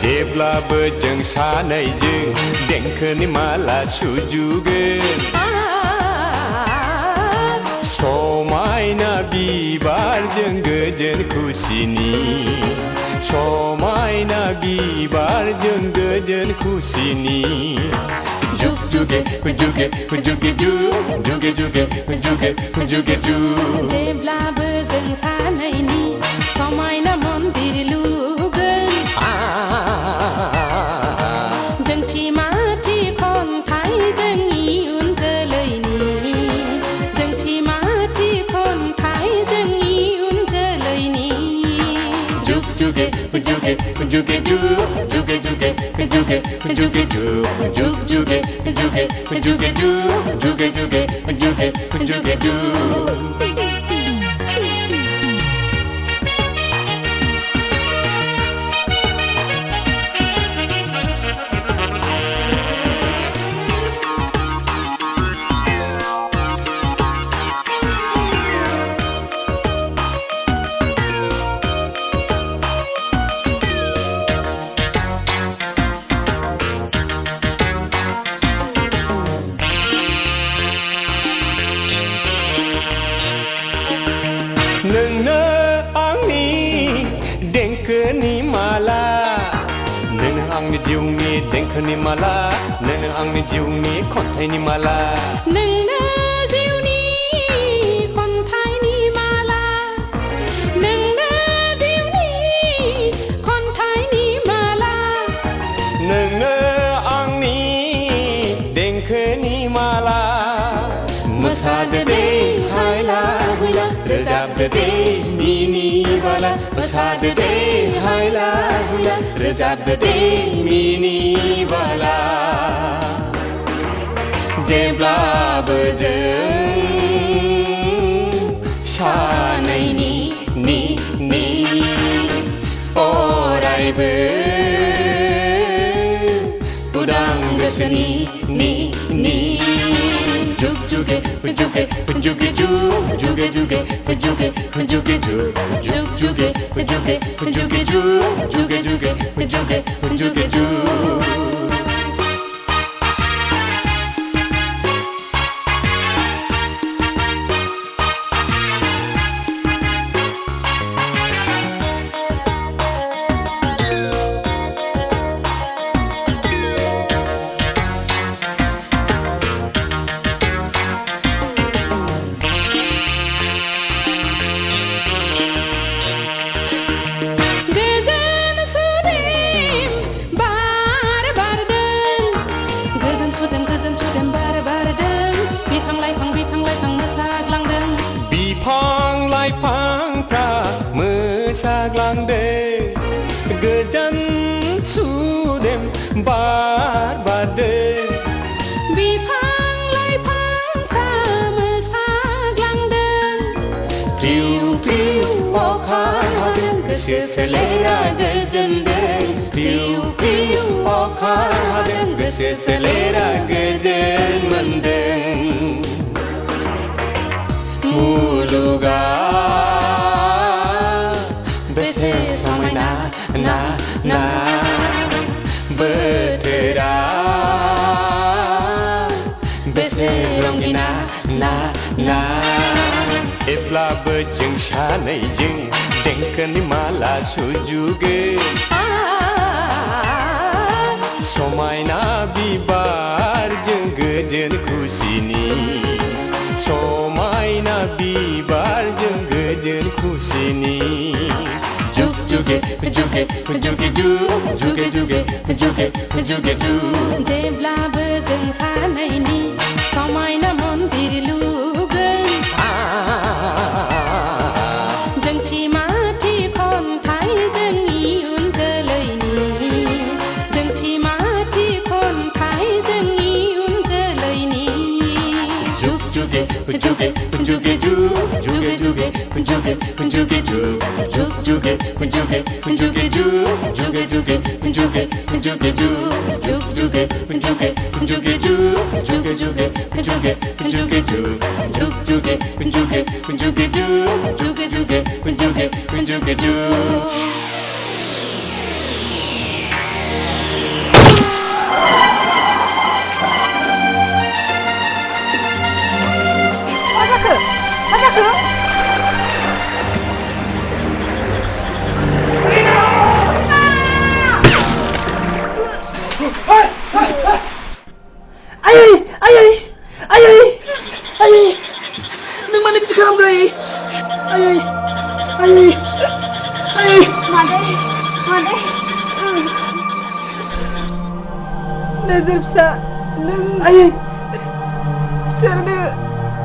जेब्लाबो जों सानैजों देंखोनि माला सुजुगोन समायना बिबारजों गोजोन खुसिनि समायना बिबारजों गोजोन खुसिनि जुग जुगे जुगे जुगे जुगे जुगे जुगे जुगे जुग जेब्लाबो जों सानैनि समायना मन्दिर लुगोन जोंथि माथि खन्थाइ जोंनि उन जोलैनि जोंथि माथि खन्थाइ जोंनि उन जोलैनि जुग जुगे जुगे जुगे जुगे जुगे जुगे जुगे जुग जुगे जुगे जुगे जुगे जुगे जुगे जुगे आंनि जिउनि देंखोनि माला नों आंनि जिउनि खन्थाइनि माला नोंनो जिउनि खन्थाइनि माला नोंनो जिउनि खन्थाइनि माला नोंनो आंनि देंखोनि माला मोसादो दे हायला हुइला रोजाबदो दे मिनि बाला मोसादो दे हायला हुइला रोजाबदो दे मिनि बाला जेब्लाबो जों सानैनि नि अरायबो उदां गोसोनि नि जुग जुगे जुगे जुगे जुग जुगे जुगे जुगे जुगे जुग जुग जुगे जुगे जुगे जुग जुगे जुगे जुगे जुगे जुग गोजोन सुदेम बार बारदों बिफां लाइफांफ्रा मोसाग्लांदों फ्रिउ फ्रिउ अखा हादों गोसो सोलेरा गोजोनदों फ्रिउ फ्रिउ अखा हादों गोसो सोलेरा गोजोन मोनदों मुलुगा बेसे समायना ना ना बोथोरा बेसे रंगिना ना ना जेब्लाबो जों सानैजों देंखोनि माला सुजुगो समायना बिबारजों गोजोन खुसिनि समायना बिबारजों गोजोन खुसिनि जुग जुगे जुगे जुगे जुग जुगे जुगे जुगे जुगे जुग जेब्लाबो जों सानैनि समायना मन्दिर लुगोन जोंथि माथि खन्थाइ जोंनि इयुन जोलैनि जोंथि माथि खन्थाइ जोंनि इयुन जोलैनि जुग जुगे जुगे जुगे जुग जुगे जुगे जुगे जुगे जुग जुग जुगे जुगे जुगे जुग जुगे जुगे जुगे जुगे जुग जुग जुगे जुगे जुगे जुग जुगे जुगे जुगे जुगे जुग जुग जुगे जुगे जुगे जुग जुगे जुगे जुगे जुगे जुग नों मानो बिदि खालामदों मादै नोजोर फिसा नों बिसोरनो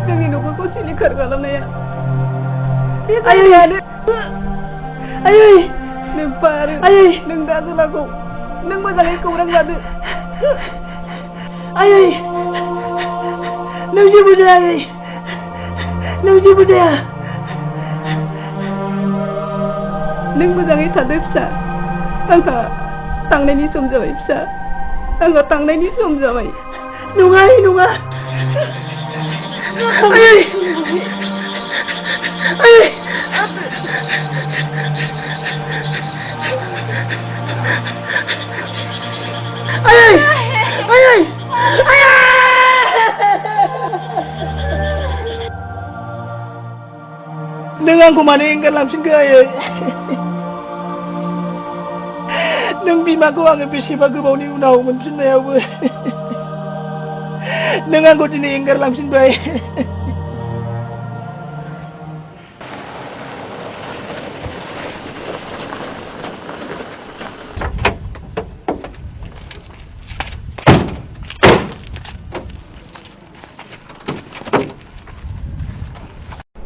जोंनि न'खरखौ सिलिंखार खालामनाया नों पारो नों दा जेलाखौ नों मोजाङै खौरां लादो नों जेबो जायाखै नों जेबो जाया नों मोजाङै थादो फिसा आंहा थांनायनि सम जाबाय फिसा आंहा थांनायनि सम जाबाय नङा नङा नों आंखौ मानो एंगारलांफिनखो नों बिमाखौ आङो बेसेबा गोबावनि उनाव मोनफिननायावबो नों आंखौ दिनै एंगारलांफिनबाय।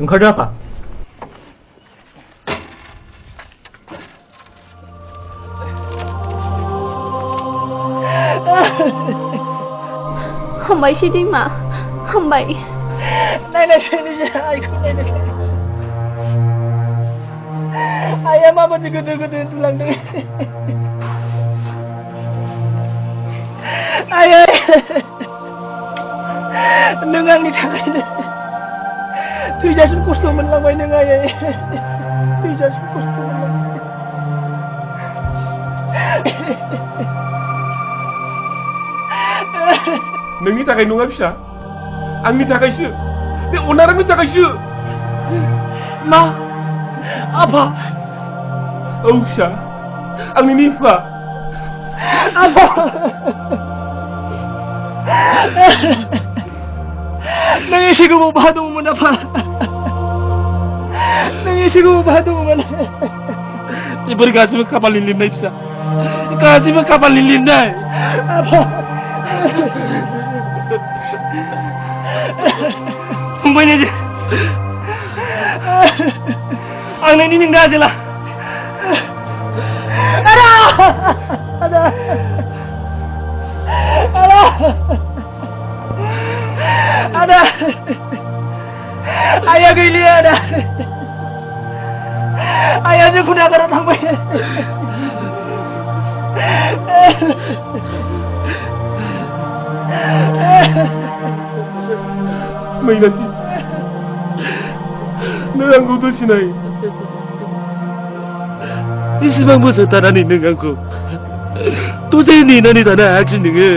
ओंखारदो आफा। हामबायसै दैमा हामबाय। नायनायसै आइखौ नायनायसै। आइया माबायदि गोदो गोदो उन्दुलांदों। आइया नों आंनि थाखायनो थैजासिम खस्थ' मोनलांबाय नों आइया थैजासिम खस्थ' मोनलांबाय। नोंनि थाखाय नङा फिसा, आंनि थाखायसो, बे अनारांनि थाखायसो। मा आफा? औ फिसा, आंनि बिफा। आफा नों एसे गोबाव बहा दंमोन आफा? नों एसे गोबाव बहा दंमोन? बेफोर गासिबो खाफालनि लिरनाय फिसा, गासिबो खाफालनि लिरनाय। आफा फंबाय ने आं नोंनि नोंनो आजोला। आदा आइया गैलिया आदा। आइया जोंखौ नागारना थांबाय। मैनाथि, नों आंखौ दसेनाय इसिबां बोसोर थानानै नों आंखौ दसे नेनानै थानो हायाखिसै नोङो।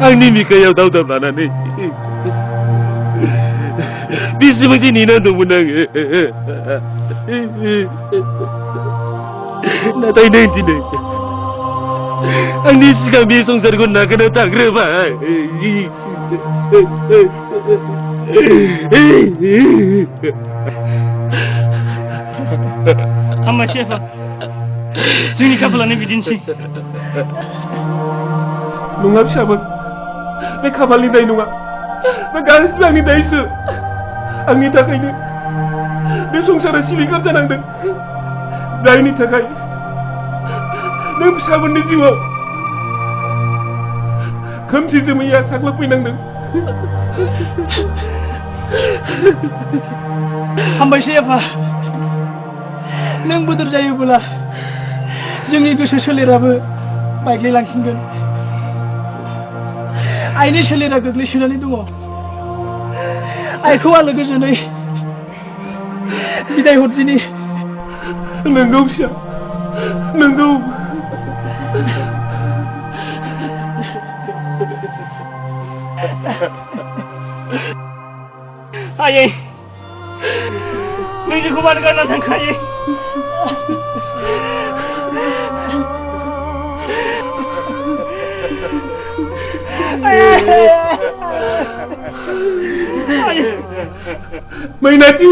आंनि बिखायाव दावदाब लानानै बेसेबांसो नेनानै दंमोन आङो। नाथाय नों दिनै आंनि सिगां बे संसारखौ नागारना थांग्रोबाय। हामबायसै आफा, जोंनि खाफालानो बिदिनोसै। नङा फिसामोन, बे खाफालनि दाय नङा, बे गासिबो आंनि दायसो। आंनि थाखायनो बे संसारा सिलिंखार जानांदों, जायनि थाखाय नों फिसामोननि जिउआव खोमसि जोमैया साग्लोबफैनांदों। हामबायसै आफा, नों बोदोर जायोबोला जोंनि गोसो सोलेराबो बायग्लिलांसिनगोन। आइनि सोलेरा गोग्लैसोनानै दङ। आइखौ आलो गोजोनै बिदाय हरदिनि। नोंगौ फिसा, नोंगौ। आयै, नों जोंखौ मानो गारना थांखायो? मैनाथि,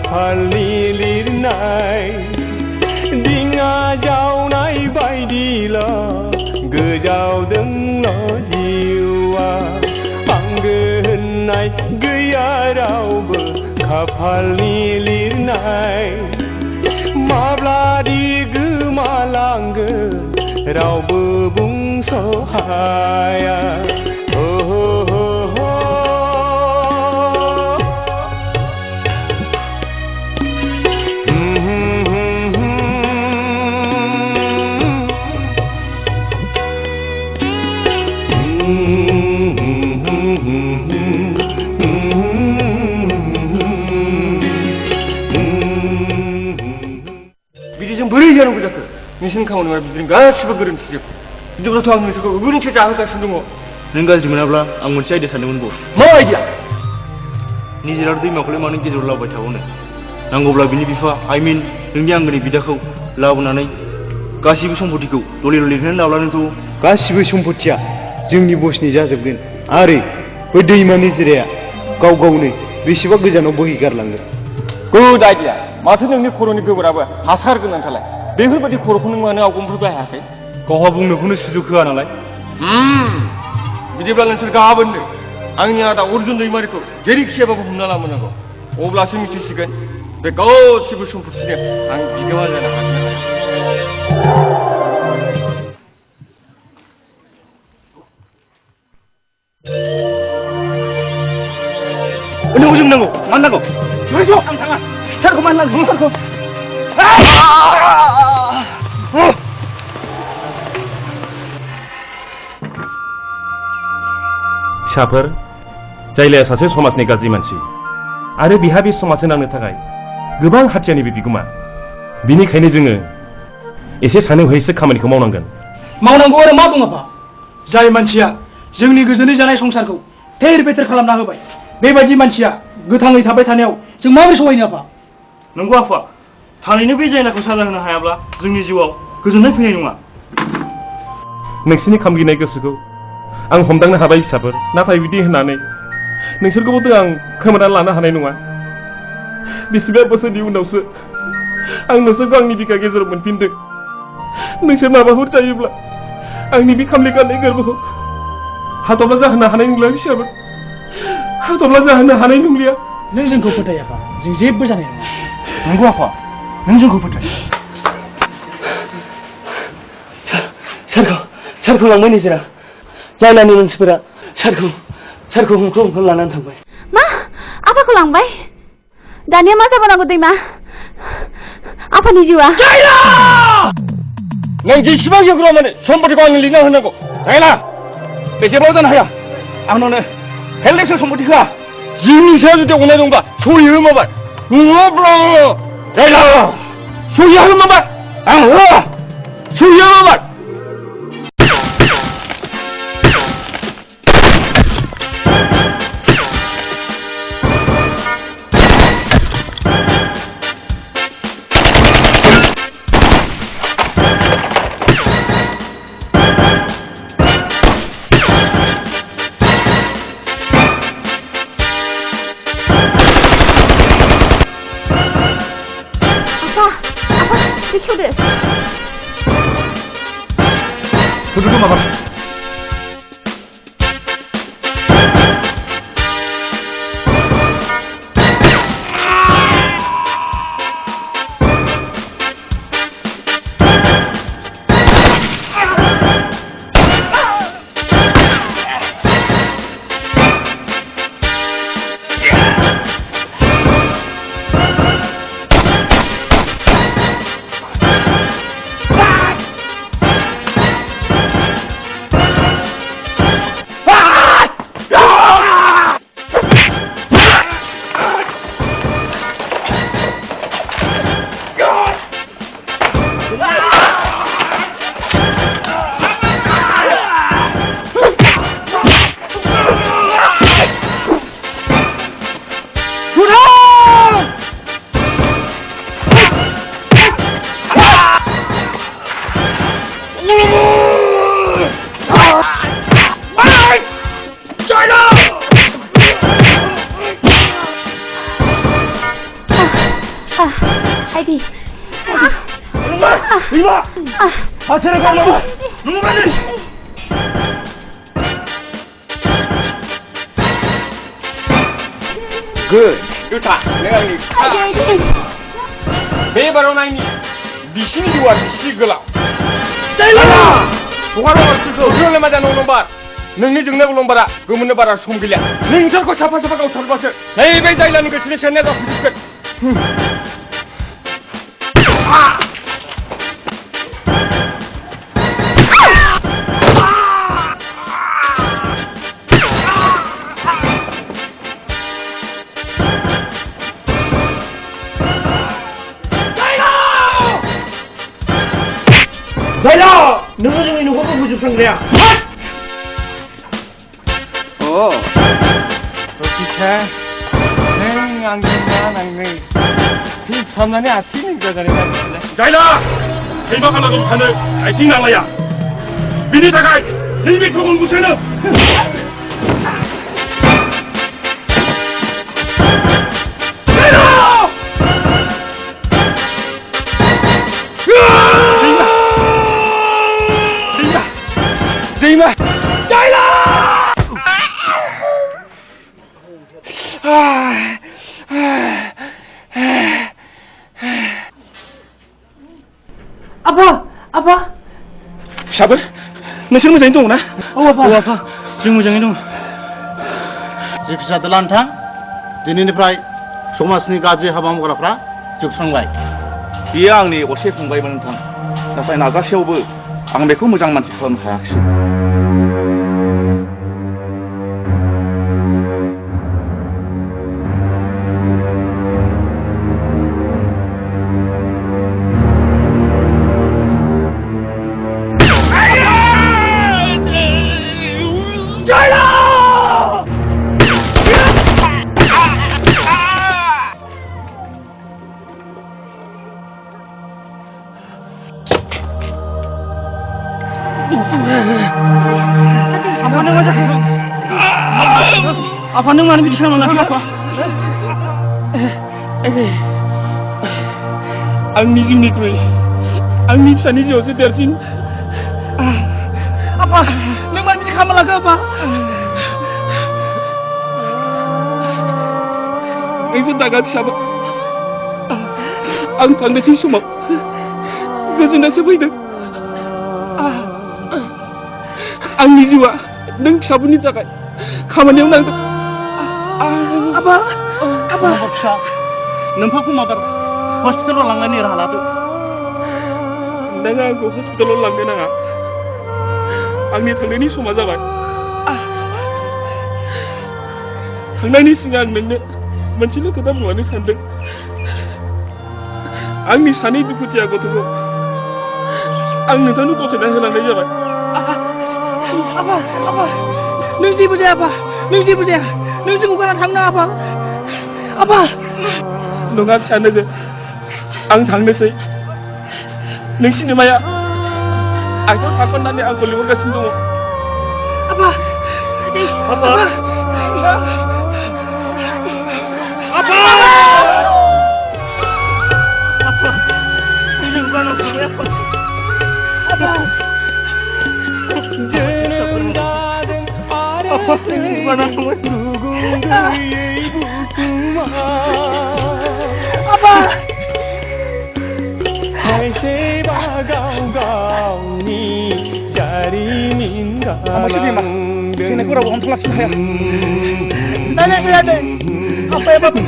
खाफालनि लिरनाय दिङा जावनाय बायदिल' गोजावदोंल' जिउआ आंगो होननाय गैया रावबो खाफालनि लिरनाय माब्लादि गोमालांगोन रावबो बुंस' हाया बिदिजों बोरै जानांगौ जाखो नोंसिनि खामानिया बिदिनो गासिबो गोरोन्थिजोब बिदिब्लाथ' आं नोंसोरखौ गोरोन्थि जाहोगासिनो दङ नों गाज्रि मोनाब्ला आं मोनसे आइडिया सानदोंमोन बस मा आइडिया निजेरा दैमाखौलाय मानो गेजेराव लाबोबाय थाबावनो नांगौब्ला बिनि बिफा आइ मिन नोंनि आंगोनि बिदाखौ लाबोनानै गासिबो सम्पतिखौ दले दले लिरनानै लाब्लानोथ' गासिबो सम्पतिया जोंनि बसनि जाजोबगोन आरो बै दैमा निजिराया गाव गावनो बेसेबा गोजानाव बोहैगारलांगोन गुड आइडिया माथो नोंनि खर'नि गोबोराबो हासार गोनांथारलाय बेफोरबायदि खर'खौ नों मानो आवगमफोर बाहायाखै गावहा बुंनोखौनो सुजुग होआ नालाय बिदिब्ला नोंसोर गाबोननो आंनि आदा अर्जुन दैमारिखौ जेरैखिजायाबाबो हमना लाबोनांगौ अब्लासो मिथिसिगोन बे गासिबो सम्पतिनो आं बिगोमा जानो हागोन नोंखौ जों नांगौ मानो नांगौ आं थाङा सारखौ मानो नांगौ सारखौ फिसाफोर जायलाया सासे समाजनि गाज्रि मानसि आरो बिहा बे समाजजों नांनो थाखाय गोबां हाथियारनिबो बिगोमा बिनिखायनो जोङो एसे सानै हयैसो खामानिखौ मावनांगोन मावनांगौ आरो मा दं आफा जाय मानसिया जोंनि गोजोनै जानाय संसारखौ थेर बेथेर खालामना होबाय बेबायदि मानसिया गोथाङै थाबाय थानायाव जों माबोरै सहायनो आफा नंगौ आफा थारैनो बे जायनाखौ साजा होनो हायाब्ला जोंनि जिउआव गोजोननाय फैनाय नङा नोंसिनि खामगिनाय गोसोखौ आं हमदांनो हाबाय फिसाफोर नाथाय बिदि होननानै नोंसोरखौबोथ' आं खोमानानै लानो हानाय नङा बेसेबा बोसोरनि उनावसो आं नोंसोरखौ आंनि बिखा गेजेराव मोनफिनदों नोंसोर माबाफोर जायोब्ला आंनि बे खामले गारनाय गोरबोखौ हाथफ्ला जाहोनो हानाय नंला फिसाफोर हाथफ्ला जाहोनो हानाय नंलिया नों जोंखौ फोथाय आफा जों जेबो जानाय नङा नंगौ आफा नों जोंखौ फोथाय सारखौ लांबाय निजिरा जायलानि मानसिफोरा सारखौ हमख्ल' लानानै थांबाय मा आफाखौ लांबाय दानिया मा जाबावनांगौ दैमा आफानि जिउआ नों जेसेबां जौग्रा माने सम्पतिखौ आंनो लिरना होनांगौ जायला बे जेबो जानो हाया आंनावनो हेल्थेक्स सम्पति होआ जिउनि सायाव जुदि अननाय दंबा सहि होमाबाय नङाब्ला जायला सहि होमाबाय आं होआ सहि होमाबाय Duduk apa? 아디. 이봐! 하체를 가려봐! 너무 많이! Good. 좋다. 내가 이 매바로 나이니 미신이 좋아 미시글라. 잘라! 동아로 왔어. 그러려 맞아 놓는 바. 능리 증내고 놓은 바라. 그문에 바라 숨길려. 능절고 잡아서 가고 잡아서. 에이 배자이라는 거 신의 내가 부딪혔. 아! 자야! 너가 중에 있는 호흡 부족한 거야. 어떻게? 안 되냐, 낭내. 이 참난이 아티는 거잖아. 자이라! 해방 하나 좀 산을 알지 나와야. 미리다가 일비 조금 무세는. 자이라! Dima! Jaila! 아빠! 샤브? 너 지금 무슨 동나? 아파. 지금 모장이 दं. जेखिजाया दोलान थां दिनैनिफ्राय समाजनि गाज्रि हाबा मावग्राफ्रा जोबस्रांबाय. बियो आंनि असे फंबायमोन नोंथां नाथाय नाजासेयावबो आं बेखौ मोजां मानसि खालामनो हायाखिसै. 아빠 너 많이 비리지 않았나 아빠? Angni jimni kuri. Angni pisani jauh dersin. Apa? Neng mana bisa kamu lagi apa? Itu dagat siapa? Ang tanda si semua. Gazunda sebaik. Angni jiwa. Neng sabuni dagat. Kamu yang nang. Apa? फिसा नोंफाखौ माबार हस्पिटालाव लांनायनि राहा लादो. नों आंखौ हस्पिटालाव लांनो नाङा. आंनि थांनायनि समा जाबाय. थांनायनि सिगां आं नोंनो मोनसेल' खोथा बुंनो सानदों. आंनि सानै दुखुथिया गथ'खौ आं नोंथांनो गथायना होलांनाय जाबाय. Apa? Neng jebu saya apa? Neng jebu saya. Neng jebu kan थांनो apa? Apa? नङा फिसानोजो आं थांनोसै. नोंसिनि माया आंखौ थाख'नानै आंखौ लिंहरगासिनो दङ. Apa? Apa? Ini bukan maksudnya apa? Apa? Apa? Ini bukan maksudnya. Apa? Kamu sedih mah? Sini aku rawa untuk laksana ya. Nanya saya deh. Apa ya bapak?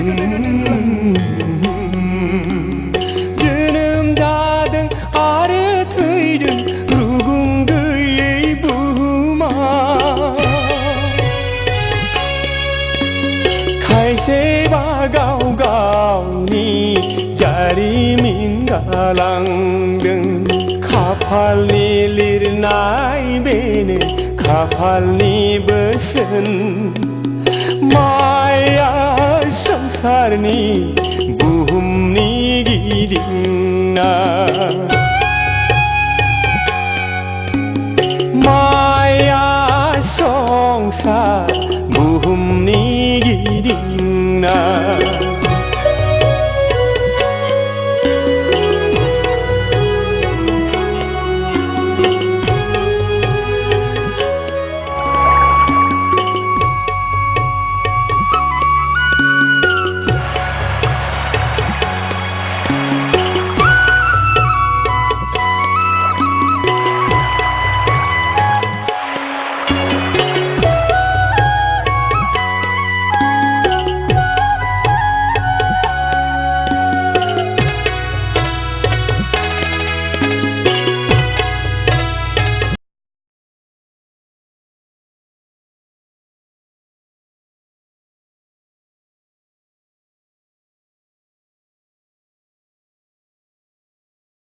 खाफालनि लिरनाय बेनो खाफालनि बोसोन माया संसारनि